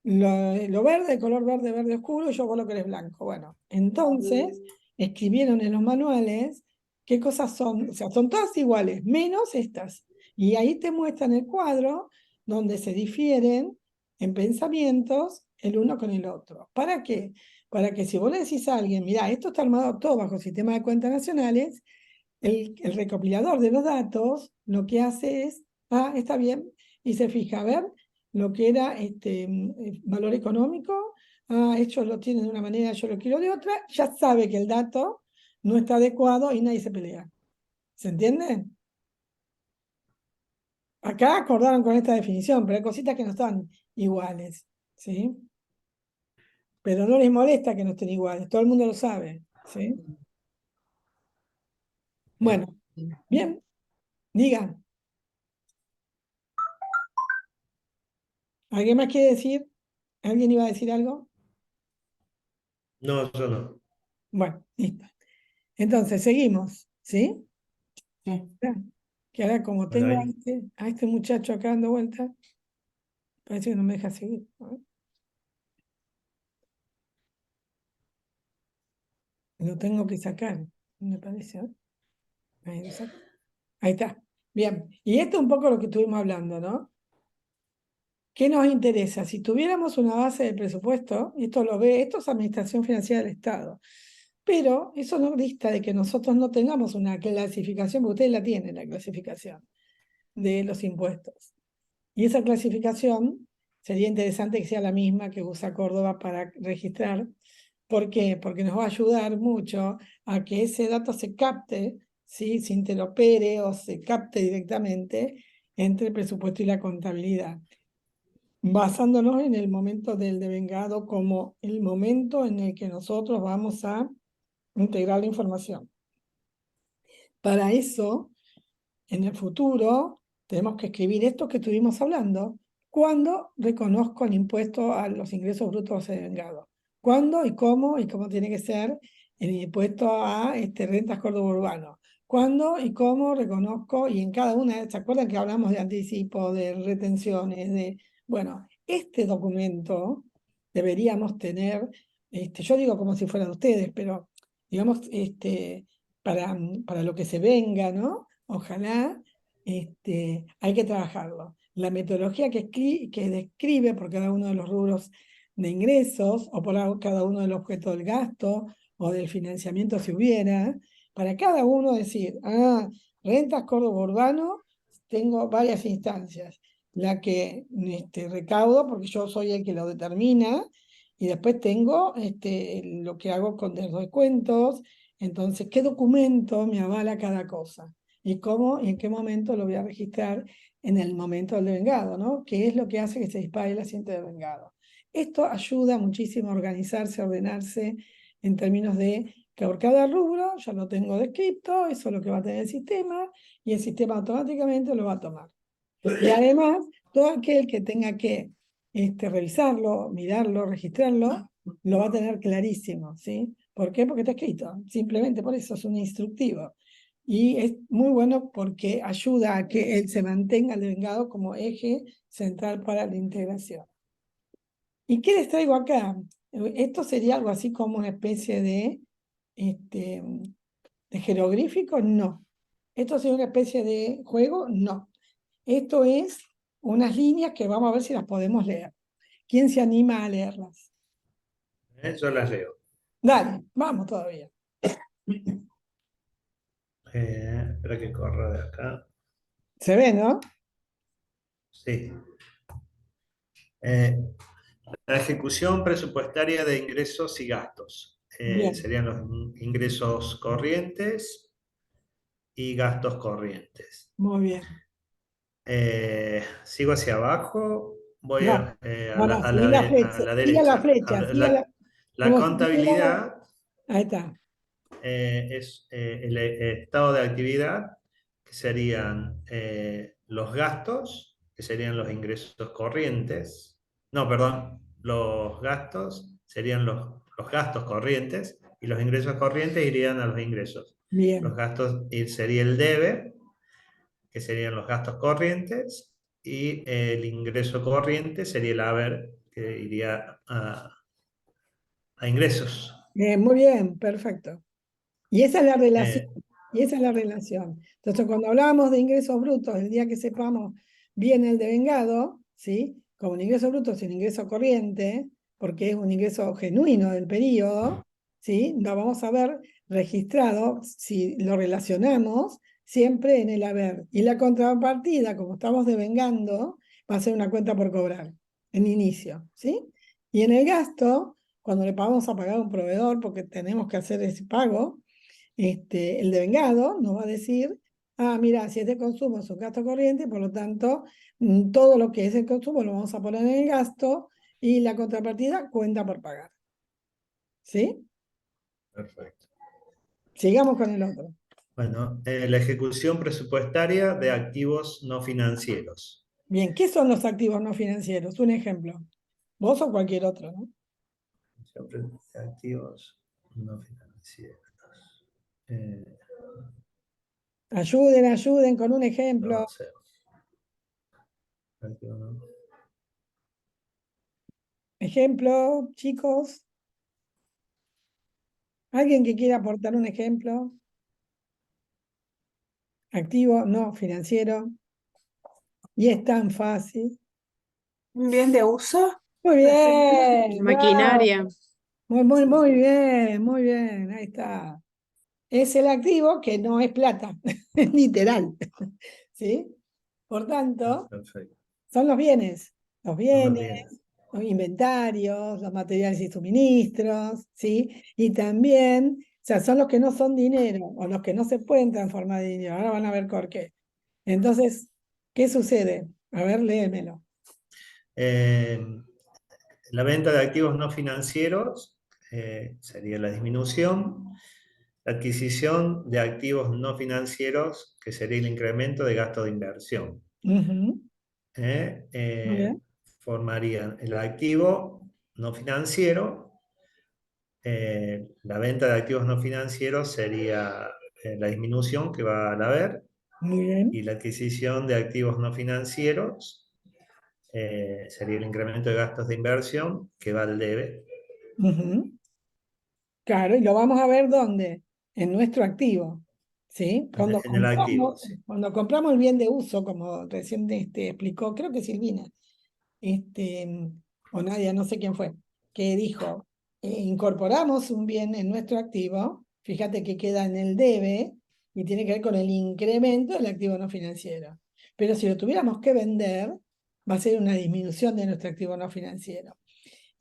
lo verde, color verde, verde oscuro, y yo vos lo querés blanco. Bueno, entonces escribieron en los manuales qué cosas son, o sea, son todas iguales, menos estas. Y ahí te muestran el cuadro donde se difieren en pensamientos el uno con el otro. ¿Para qué? Para que si vos le decís a alguien, mira, esto está armado todo bajo sistema de cuentas nacionales, el recopilador de los datos lo que hace es, está bien, y se fija, a ver, lo que era valor económico, ellos lo tienen de una manera, yo lo quiero de otra, ya sabe que el dato no está adecuado y nadie se pelea. ¿Se entiende? Acá acordaron con esta definición, pero hay cositas que no están iguales, ¿sí? Pero no les molesta que no estén iguales, todo el mundo lo sabe, ¿sí? Bueno, bien, digan. ¿Alguien más quiere decir? ¿Alguien iba a decir algo? No, yo no. Bueno, listo. Entonces, seguimos, ¿sí? Sí. Que ahora como Bueno, tengo ahí. a este muchacho acá dando vuelta, parece que no me deja seguir. A ver. Lo tengo que sacar, me parece. Ahí lo saco. Ahí está. Bien. Y esto es un poco lo que estuvimos hablando, ¿no? ¿Qué nos interesa? Si tuviéramos una base de presupuesto, y esto lo ve, esto es Administración Financiera del Estado, pero eso no dista de que nosotros no tengamos una clasificación, porque ustedes la tienen, la clasificación de los impuestos. Y esa clasificación sería interesante que sea la misma que usa Córdoba para registrar. ¿Por qué? Porque nos va a ayudar mucho a que ese dato se capte, ¿sí? Se interopere o se capte directamente entre el presupuesto y la contabilidad, basándonos en el momento del devengado como el momento en el que nosotros vamos a integrar la información. Para eso, en el futuro, tenemos que escribir esto que estuvimos hablando. ¿Cuándo reconozco el impuesto a los ingresos brutos devengados? ¿Cuándo y cómo tiene que ser el impuesto a rentas Córdoba Urbano? ¿Cuándo y cómo reconozco? Y en cada una, ¿se acuerdan que hablamos de anticipo, de retenciones, bueno, este documento deberíamos tener, yo digo como si fuera de ustedes, pero digamos, para lo que se venga, ¿no? Ojalá, hay que trabajarlo. La metodología que describe por cada uno de los rubros de ingresos o por cada uno de los objetos del gasto o del financiamiento si hubiera, para cada uno decir, rentas Córdoba Urbano, tengo varias instancias. La que recaudo, porque yo soy el que lo determina, y después tengo lo que hago con los descuentos. Entonces, ¿qué documento me avala cada cosa? Y cómo y en qué momento lo voy a registrar en el momento del devengado, ¿no? ¿Qué es lo que hace que se dispare el asiento de devengado? Esto ayuda muchísimo a organizarse, a ordenarse en términos de que por cada rubro ya lo tengo descrito, eso es lo que va a tener el sistema, y el sistema automáticamente lo va a tomar. Y además, todo aquel que tenga que revisarlo, mirarlo, registrarlo, lo va a tener clarísimo, ¿sí? ¿Por qué? Porque está escrito, simplemente por eso es un instructivo. y es muy bueno porque ayuda a que él se mantenga el devengado como eje central para la integración. ¿Y qué les traigo acá? Esto sería algo así como una especie de jeroglífico, no. ¿Esto sería una especie de juego? No. Esto es unas líneas que vamos a ver si las podemos leer. ¿Quién se anima a leerlas? Yo las leo. Dale, vamos todavía. Espera que corra de acá. ¿Se ve, no? Sí. Eh, la ejecución presupuestaria de ingresos y gastos. Bien, Serían los ingresos corrientes y gastos corrientes. muy bien. Sigo hacia abajo, voy No, a no, la, no, seguí la flecha, a la siga la derecha. flecha, siga La como si dijéramos, contabilidad ahí está, es el estado de actividad, que serían los gastos, que serían los ingresos corrientes. No, perdón, los gastos serían los gastos corrientes y los ingresos corrientes irían a los ingresos. Los bien, gastos sería el debe, que serían los gastos corrientes, y el ingreso corriente sería el haber, que iría a ingresos. muy bien, perfecto. Y esa es la relación, Eh, y esa es la relación. Entonces, cuando hablábamos de ingresos brutos, el día que sepamos bien el devengado, ¿sí? Como un ingreso bruto sin ingreso corriente, porque es un ingreso genuino del periodo, ¿sí? Lo vamos a ver registrado si lo relacionamos siempre en el haber. Y la contrapartida, como estamos devengando, va a ser una cuenta por cobrar en inicio, ¿sí? Y en el gasto, cuando le vamos a pagar a un proveedor porque tenemos que hacer ese pago, el devengado nos va a decir, ah, mira, si es de consumo es un gasto corriente, por lo tanto, todo lo que es el consumo lo vamos a poner en el gasto y la contrapartida cuenta por pagar. ¿Sí? Perfecto. Sigamos con el otro. Bueno, la ejecución presupuestaria de activos no financieros. Bien, ¿qué son los activos no financieros? Un ejemplo. Vos o cualquier otro, ¿no? Siempre de activos no financieros. Eh, Ayuden, ayuden con un ejemplo. no sé. Activos no- Ejemplo, chicos. ¿Alguien que quiera aportar un ejemplo? Activo, no financiero. Y es tan fácil. ¿Un bien de uso? Muy bien, bravo. Maquinaria. Muy bien, muy bien. Ahí está. Es el activo que no es plata, es literal. ¿Sí? Por tanto, Perfecto. son los bienes. Los Son los bienes, bienes. los inventarios, los materiales y suministros, ¿sí? Y también, o sea, son los que no son dinero o los que no se pueden transformar en dinero. Ahora van a ver por qué. Entonces, ¿qué sucede? A ver, léemelo. Eh, la venta de activos no financieros sería la disminución. La adquisición de activos no financieros, que sería el incremento de gasto de inversión. Ujú, ¿Eh? muy bien. Formarían el activo no financiero. La venta de activos no financieros sería la disminución que va al haber, Muy bien. y la adquisición de activos no financieros sería el incremento de gastos de inversión que va al debe. Ujú. Claro, y lo vamos a ver dónde, en nuestro activo, ¿sí? En el activo, sí. Cuando compramos el bien de uso, como recién explicó, creo que Silvina, este, o Nadia, no sé quién fue, que dijo, incorporamos un bien en nuestro activo, fíjate que queda en el debe y tiene que ver con el incremento del activo no financiero. Pero si lo tuviéramos que vender, va a ser una disminución de nuestro activo no financiero.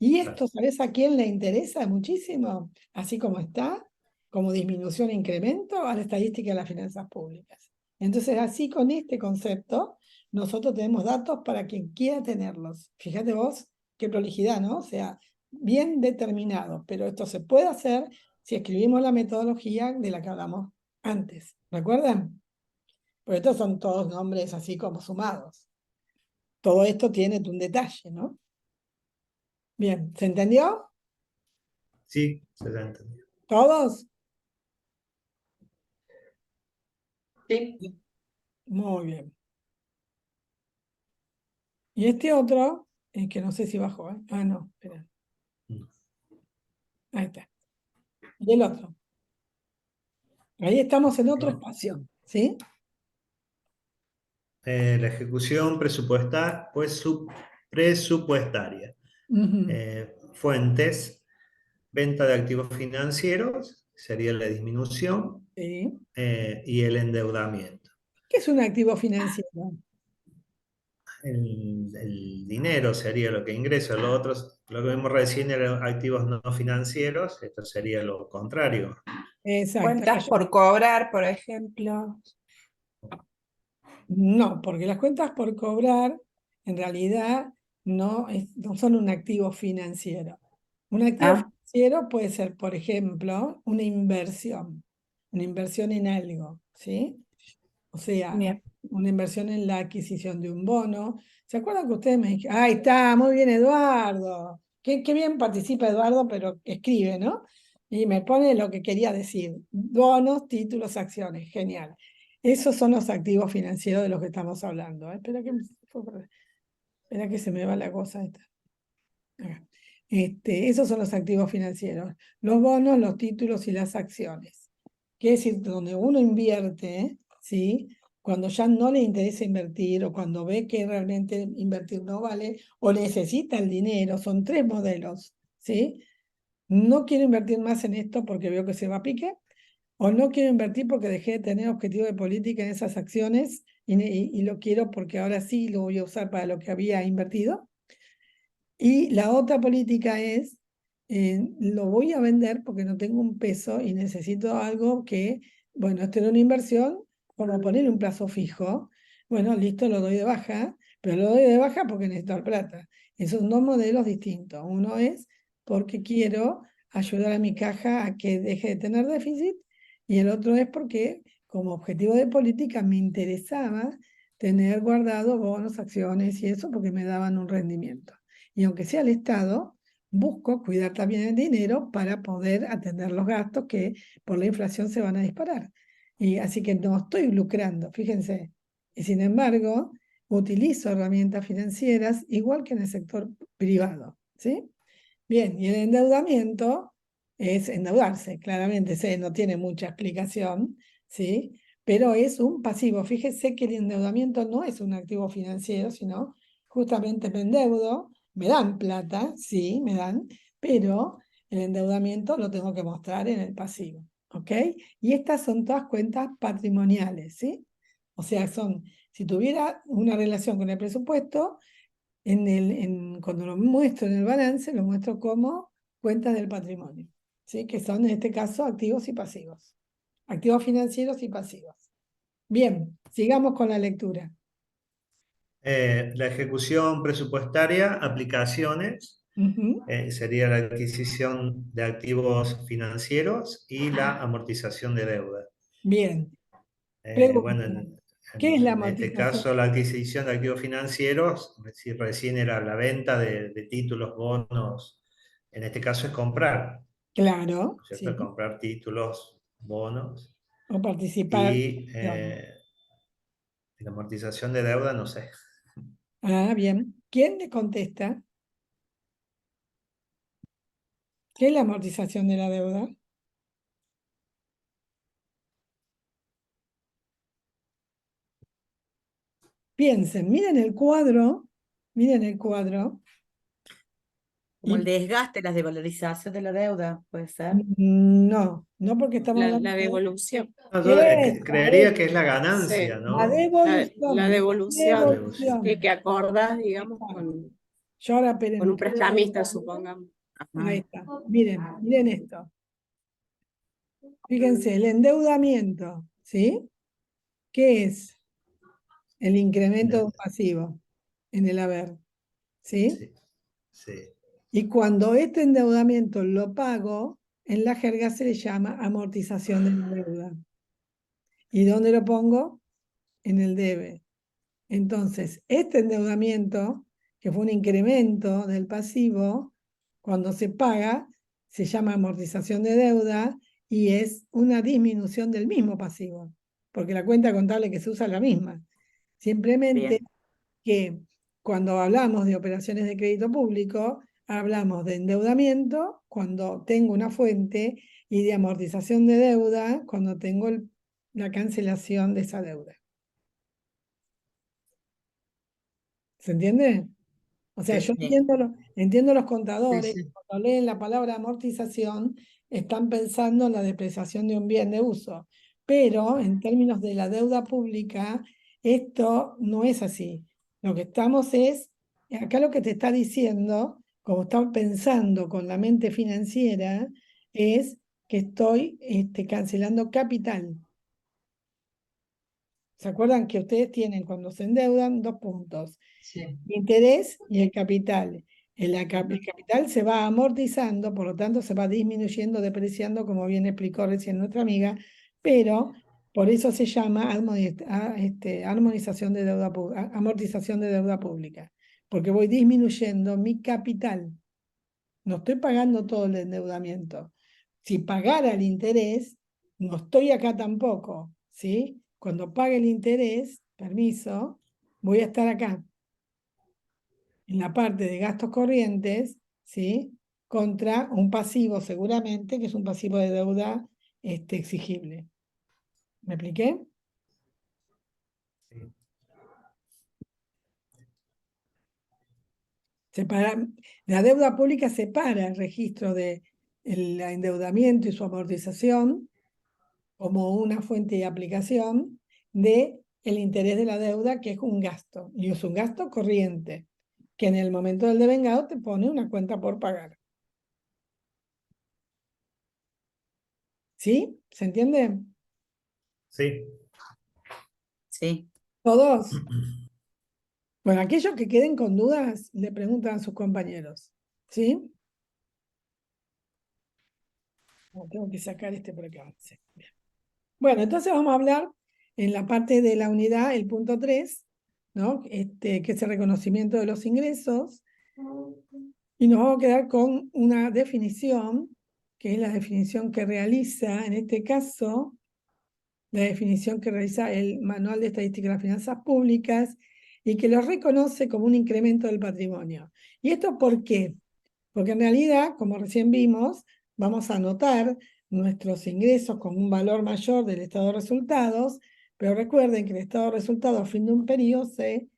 Y esto, Claro. ¿sabes a quién le interesa muchísimo? Así como está, como disminución e incremento a la estadística de las finanzas públicas. Entonces, así con este concepto, nosotros tenemos datos para quien quiera tenerlos. Fíjate vos, qué prolijidad, ¿no? O sea, bien determinado, pero esto se puede hacer si escribimos la metodología de la que hablamos antes. ¿Recuerdan? Porque estos son todos nombres así como sumados. Todo esto tiene un detalle, ¿no? Bien, ¿se entendió? Sí, se entendió. ¿Todos? Sí. Muy bien. Y este otro, que no sé si bajó, ¿eh? Ah, no, espera. Ahí está. Y el otro. Ahí estamos en otro espacio, ¿sí? La ejecución presupuestaria, pues presupuestaria. Ujú. Fuentes, venta de activos financieros, sería la disminución, Sí. y el endeudamiento. ¿Qué es un activo financiero? El dinero sería lo que ingresa, lo otro, lo que vimos recién eran activos no financieros, esto sería lo contrario. Exacto. Cuentas por cobrar, por ejemplo. No, porque las cuentas por cobrar en realidad no son un activo financiero. Un activo Ah, financiero puede ser, por ejemplo, una inversión en algo, ¿sí? O sea, bien. una inversión en la adquisición de un bono. ¿Se acuerdan que ustedes me dijeron? Ahí está, muy bien, Eduardo. Qué bien participa Eduardo, pero escribe, ¿no? Y me pone lo que quería decir. Bonos, títulos, acciones. Genial. Esos son los activos financieros de los que estamos hablando. Espera que se me va la cosa esta. Acá. Esos son los activos financieros. Los bonos, los títulos y las acciones. Quiere decir, donde uno invierte, ¿sí? Cuando ya no le interesa invertir o cuando ve que realmente invertir no vale o necesita el dinero, son tres modelos, ¿sí? No quiero invertir más en esto porque veo que se va a pique, o no quiero invertir porque dejé de tener objetivo de política en esas acciones y lo quiero porque ahora sí lo voy a usar para lo que había invertido. Y la otra política es, lo voy a vender porque no tengo un peso y necesito algo que, bueno, esto era una inversión, como ponerle un plazo fijo. Bueno, listo, lo doy de baja, pero lo doy de baja porque necesito plata. Esos son dos modelos distintos. Uno es porque quiero ayudar a mi caja a que deje de tener déficit y el otro es porque como objetivo de política me interesaba tener guardado bonos, acciones y eso porque me daban un rendimiento. Y aunque sea el Estado, busco cuidar también el dinero para poder atender los gastos que por la inflación se van a disparar. Y así que no estoy lucrando, fíjense. Y sin embargo, utilizo herramientas financieras igual que en el sector privado, ¿sí? Bien, y el endeudamiento es endeudarse, claramente, no tiene mucha explicación, ¿sí? Pero es un pasivo. Fíjese que el endeudamiento no es un activo financiero, sino justamente me endeudo, me dan plata, sí, me dan, pero el endeudamiento lo tengo que mostrar en el pasivo, ¿ok? Y estas son todas cuentas patrimoniales, ¿sí? O sea, si tuviera una relación con el presupuesto, cuando lo muestro en el balance, lo muestro como cuentas del patrimonio, ¿sí? Que son en este caso activos y pasivos. Activos financieros y pasivos. Bien, sigamos con la lectura. La ejecución presupuestaria, aplicaciones, Ujú. sería la adquisición de activos financieros y la amortización de deuda. Bien, Bueno, pregunta, ¿qué es la en este amortización? caso la adquisición de activos financieros, si recién era la venta de títulos, bonos, en este caso es comprar, Claro, ¿cierto? sí, Comprar títulos, bonos o participar. y la amortización de deuda, no sé. Ah, bien. ¿Quién le contesta? ¿Qué es la amortización de la deuda? Piensen, miren el cuadro Como el y desgaste, la desvalorización de la deuda, puede ser. no porque estamos hablando La de devolución. No, yo creería que es la Sí, ganancia, la ¿no? la devolución, devolución Devolución. que acordás, Ahí digamos, está. Yo ahora, con un esperen, prestamista, supongamos. ahí Ajá. está. Miren esto. Fíjense, el endeudamiento, ¿sí? ¿Qué es? El incremento de un pasivo en el haber, ¿sí? Sí, sí. Y cuando este endeudamiento lo pago, en la jerga se le llama amortización de la deuda. ¿Y dónde lo pongo? En el debe. Entonces, este endeudamiento, que fue un incremento del pasivo, cuando se paga, se llama amortización de deuda y es una disminución del mismo pasivo. porque la cuenta contable que se usa es la misma. Simplemente Bien. que cuando hablamos de operaciones de crédito público, hablamos de endeudamiento cuando tengo una fuente y de amortización de deuda cuando tengo la cancelación de esa deuda. ¿Se entiende? O sea, yo Sí. entiendo los Sí, contadores, sí. cuando leen la palabra amortización, están pensando en la depreciación de un bien de uso. Pero en términos de la deuda pública, esto no es así. Lo que estamos es, acá lo que te está diciendo, como están pensando con la mente financiera, es que estoy cancelando capital. ¿Se acuerdan que ustedes tienen cuando se endeudan 2 puntos? Sí. El interés y el capital. El capital se va amortizando, por lo tanto se va disminuyendo, depreciando, como bien explicó recién nuestra amiga, pero por eso se llama armonización de deuda, amortización de deuda pública, porque voy disminuyendo mi capital. No estoy pagando todo el endeudamiento. Si pagara el interés, no estoy acá tampoco, ¿sí? Cuando pague el interés, permiso, voy a estar acá en la parte de gastos corrientes, ¿sí? Contra un pasivo seguramente, que es un pasivo de deuda exigible. ¿Me expliqué? Sí. La deuda pública separa el registro de el endeudamiento y su amortización como una fuente de aplicación de el interés de la deuda, que es un gasto, y es un gasto corriente, que en el momento del devengado te pone una cuenta por pagar. ¿Sí? ¿Se entiende? Sí. Sí. Todos. Bueno, aquellos que queden con dudas, le preguntan a sus compañeros. ¿Sí? Tengo que sacar este por acá. Sí. Bien. Bueno, entonces vamos a hablar en la parte de la unidad, el punto 3, ¿no? Que es el reconocimiento de los ingresos. Y nos vamos a quedar con una definición, que es la definición que realiza, en este caso, la definición que realiza el Manual de Estadística de las Finanzas Públicas y que lo reconoce como un incremento del patrimonio. ¿Y esto por qué? Porque en realidad, como recién vimos, vamos a anotar nuestros ingresos con un valor mayor del estado de resultados, pero recuerden que el estado de resultados a fin de un periodo se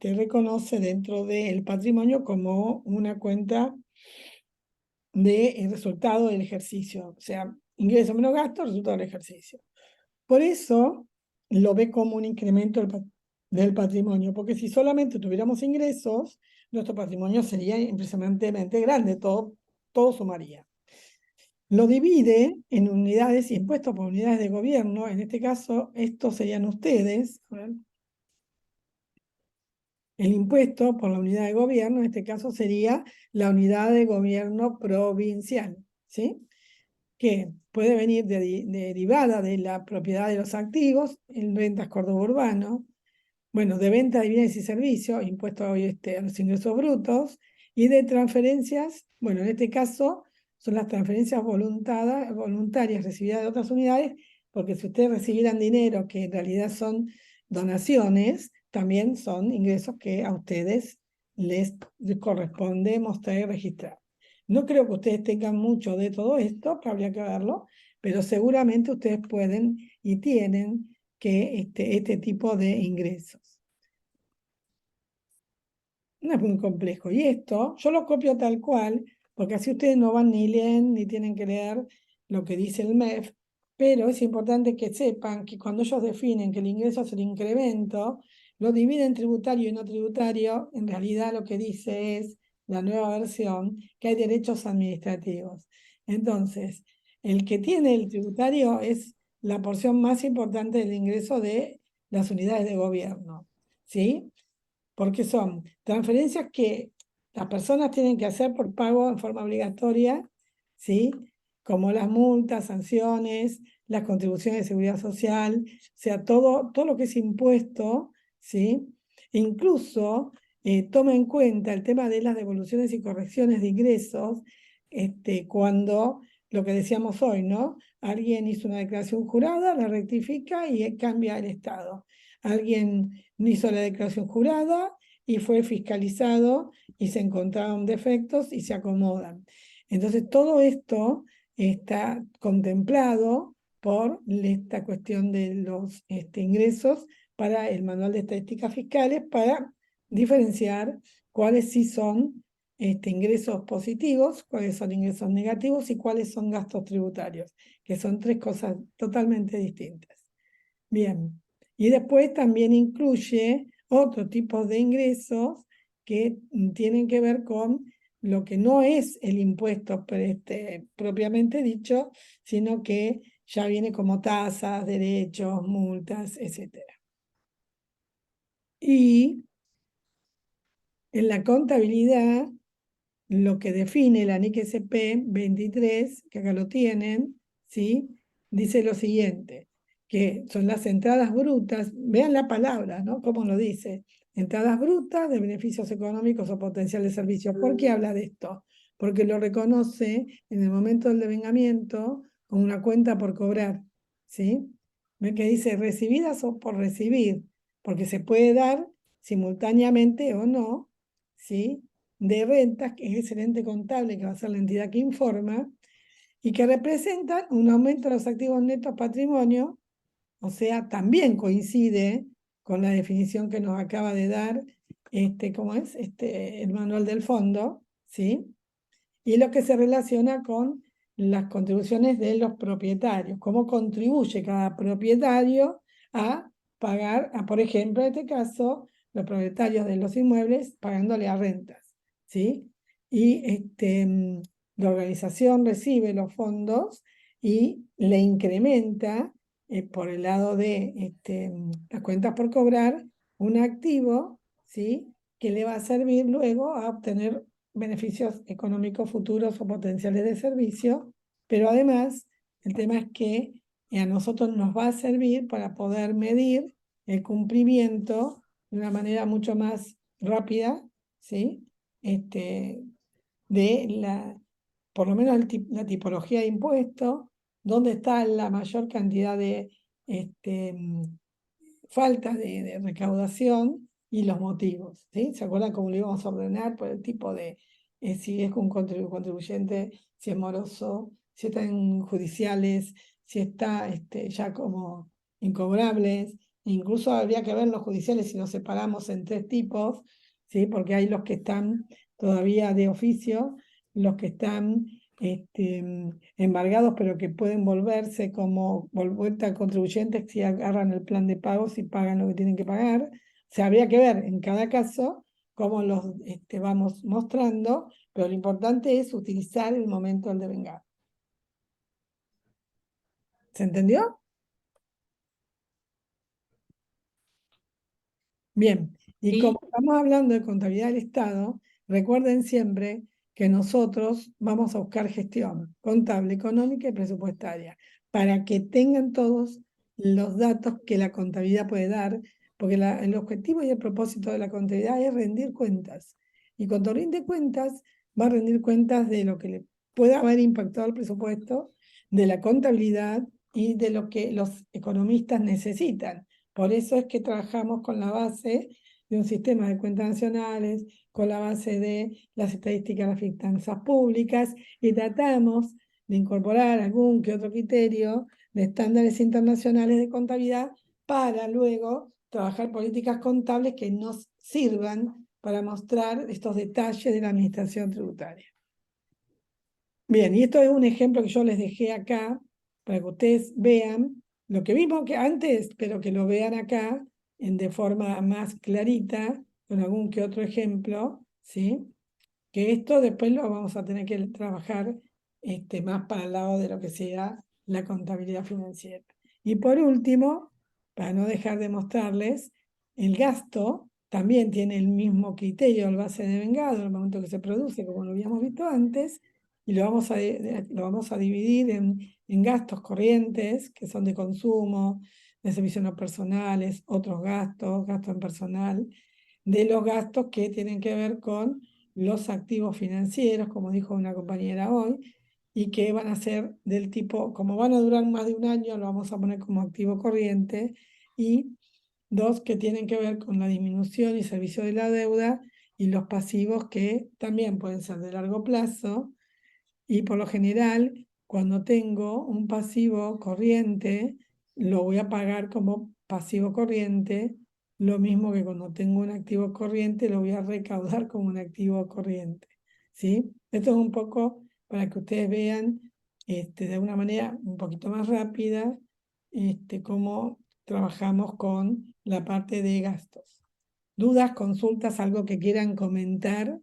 reconoce dentro del patrimonio como una cuenta de resultado del ejercicio, o sea, ingreso menos gasto, resultado del ejercicio. Por eso lo ve como un incremento del patrimonio, porque si solamente tuviéramos ingresos, nuestro patrimonio sería impresionantemente grande, todo sumaría. Lo divide en unidades, impuestos por unidades de gobierno, en este caso, estos serían ustedes. A ver. El impuesto por la unidad de gobierno, en este caso sería la unidad de gobierno provincial, ¿sí? Que puede venir derivada de la propiedad de los activos, en rentas Córdoba Urbano, bueno, de venta de bienes y servicios, impuesto a los ingresos brutos, y de transferencias, bueno, en este caso son las transferencias voluntarias recibidas de otras unidades, porque si ustedes recibieran dinero que en realidad son donaciones, también son ingresos que a ustedes les corresponde mostrar y registrar. No creo que ustedes tengan mucho de todo esto, que habría que verlo, pero seguramente ustedes pueden y tienen que este tipo de ingresos. No es muy complejo. Y esto yo lo copio tal cual, porque así ustedes no van ni leen ni tienen que leer lo que dice el MEF, pero es importante que sepan que cuando ellos definen que el ingreso es el incremento, lo dividen tributario y no tributario, en realidad lo que dice es la nueva versión, que hay derechos administrativos. Entonces, el que tiene el tributario es la porción más importante del ingreso de las unidades de gobierno, ¿sí? Porque son transferencias que las personas tienen que hacer por pago en forma obligatoria, ¿sí? Como las multas, sanciones, las contribuciones de seguridad social, o sea, todo lo que es impuesto, ¿sí? Incluso toma en cuenta el tema de las devoluciones y correcciones de ingresos cuando lo que decíamos hoy, ¿no? Alguien hizo una declaración jurada, la rectifica y cambia el estado. Alguien hizo la declaración jurada y fue fiscalizado y se encontraron defectos y se acomodan. Entonces, todo esto está contemplado por esta cuestión de los ingresos para el manual de estadísticas fiscales para diferenciar cuáles sí son ingresos positivos, cuáles son ingresos negativos y cuáles son gastos tributarios, que son tres cosas totalmente distintas. Bien, y después también incluye otro tipo de ingresos que tienen que ver con lo que no es el impuesto propiamente dicho, sino que ya viene como tasas, derechos, multas, etc. Y en la contabilidad, lo que define la NIC SP 23, que acá lo tienen, ¿sí? Dice lo siguiente, que son las entradas brutas, vean la palabra, ¿no? Cómo lo dice, entradas brutas de beneficios económicos o potenciales servicios. ¿Por qué habla de esto? Porque lo reconoce en el momento del devengamiento como una cuenta por cobrar, ¿sí? Ven que dice recibidas o por recibir, porque se puede dar simultáneamente o no, ¿sí? De rentas, que es el ente contable, que va a ser la entidad que informa, y que representan un aumento de los activos netos patrimonio, o sea, también coincide con la definición que nos acaba de dar ¿cómo es? El manual del fondo, ¿sí? Y lo que se relaciona con las contribuciones de los propietarios, cómo contribuye cada propietario a pagar, por ejemplo, en este caso, los propietarios de los inmuebles pagándole a rentas, ¿sí? Y la organización recibe los fondos y le incrementa por el lado de las cuentas por cobrar un activo, ¿sí? Que le va a servir luego a obtener beneficios económicos futuros o potenciales de servicio, pero además el tema es que a nosotros nos va a servir para poder medir el cumplimiento de una manera mucho más rápida, ¿sí? De por lo menos la tipología de impuesto, dónde está la mayor cantidad de faltas de recaudación y los motivos, ¿sí? ¿Se acuerdan cómo lo íbamos a ordenar por el tipo de, si es un contribuyente, si es moroso, si está en judiciales, si está ya como incobrables? Incluso habría que ver los judiciales si los separamos en tres tipos, ¿sí? Porque hay los que están todavía de oficio, los que están embargados, pero que pueden volverse como vuelta contribuyentes si agarran el plan de pagos y pagan lo que tienen que pagar. O sea, habría que ver en cada caso cómo los vamos mostrando, pero lo importante es utilizar el momento del devengar. ¿Se entendió? Bien, y Sí. como estamos hablando de contabilidad del Estado, recuerden siempre que nosotros vamos a buscar gestión contable, económica y presupuestaria para que tengan todos los datos que la contabilidad puede dar, porque el objetivo y el propósito de la contabilidad es rendir cuentas. Y cuando rinde cuentas, va a rendir cuentas de lo que le pueda haber impactado al presupuesto, de la contabilidad y de lo que los economistas necesitan. Por eso es que trabajamos con la base de un sistema de cuentas nacionales, con la base de las estadísticas de las finanzas públicas y tratamos de incorporar algún que otro criterio de estándares internacionales de contabilidad para luego trabajar políticas contables que nos sirvan para mostrar estos detalles de la administración tributaria. Bien, y esto es un ejemplo que yo les dejé acá para que ustedes vean lo que vimos que antes, pero que lo vean acá de forma más clarita, con algún que otro ejemplo, ¿sí? Que esto después lo vamos a tener que trabajar más para el lado de lo que sea la contabilidad financiera. Y por último, para no dejar de mostrarles, el gasto también tiene el mismo criterio, el base de vengado, en el momento que se produce, como lo habíamos visto antes, y lo vamos a dividir en gastos corrientes, que son de consumo, de servicios no personales, otros gastos, gasto en personal, de los gastos que tienen que ver con los activos financieros, como dijo una compañera hoy, y que van a ser del tipo, como van a durar más de un año, lo vamos a poner como activo corriente, y dos que tienen que ver con la disminución y servicio de la deuda, y los pasivos que también pueden ser de largo plazo, y por lo general, cuando tengo un pasivo corriente, lo voy a pagar como pasivo corriente, lo mismo que cuando tengo un activo corriente, lo voy a recaudar como un activo corriente, ¿sí? Esto es un poco para que ustedes vean de una manera un poquito más rápida cómo trabajamos con la parte de gastos. ¿Dudas, consultas, algo que quieran comentar?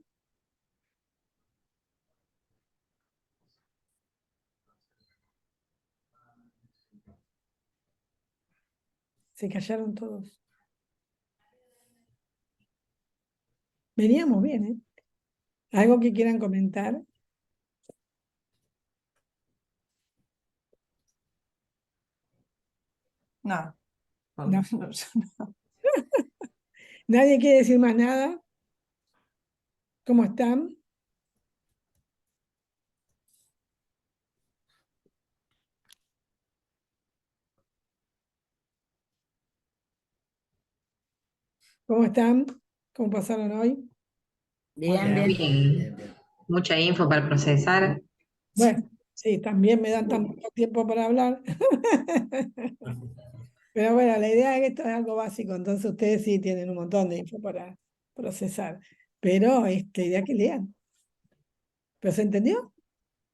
Se callaron todos. Veníamos bien, ¿eh? ¿Algo que quieran comentar? No. No. ¿Nadie quiere decir más nada? ¿Cómo están? ¿Cómo están? ¿Cómo pasaron hoy? Bien, Bien, bien. bien, bien. Mucha info para procesar. Bueno, sí, también me dan tan poco tiempo para hablar. Pero bueno, la idea es que esto es algo básico, entonces ustedes sí tienen un montón de info para procesar. Pero la idea es que lean. ¿Pero se entendió?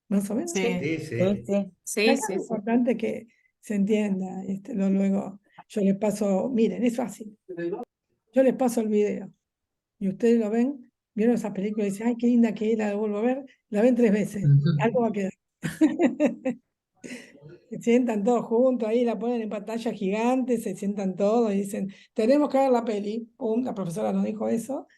Más o menos. Sí. Sí, Sí, sí. sí. Sí, Acá sí, lo sí. importante es que se entienda. Luego yo les paso, miren, es fácil. Yo les paso el video y ustedes lo ven, vieron esa película y dicen, ay, qué linda que es, la vuelvo a ver, la ven 3 veces, algo va a quedar. Se sientan todos juntos ahí, la ponen en pantalla gigante, se sientan todos y dicen, tenemos que ver la peli. Pum, la profesora nos dijo eso.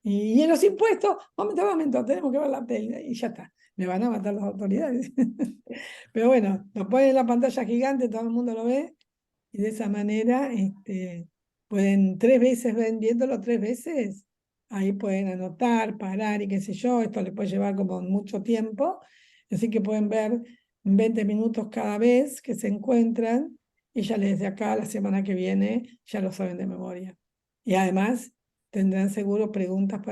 Y en los impuestos, momento, tenemos que ver la peli. Y ya está, me van a matar las autoridades. Pero bueno, lo ponen en la pantalla gigante, todo el mundo lo ve. Y de esa manera pueden 3 veces, viéndolo 3 veces, ahí pueden anotar, parar y qué sé yo, esto les puede llevar como mucho tiempo, así que pueden ver 20 minutos cada vez que se encuentran y ya desde acá la semana que viene ya lo saben de memoria. Y además tendrán seguro preguntas para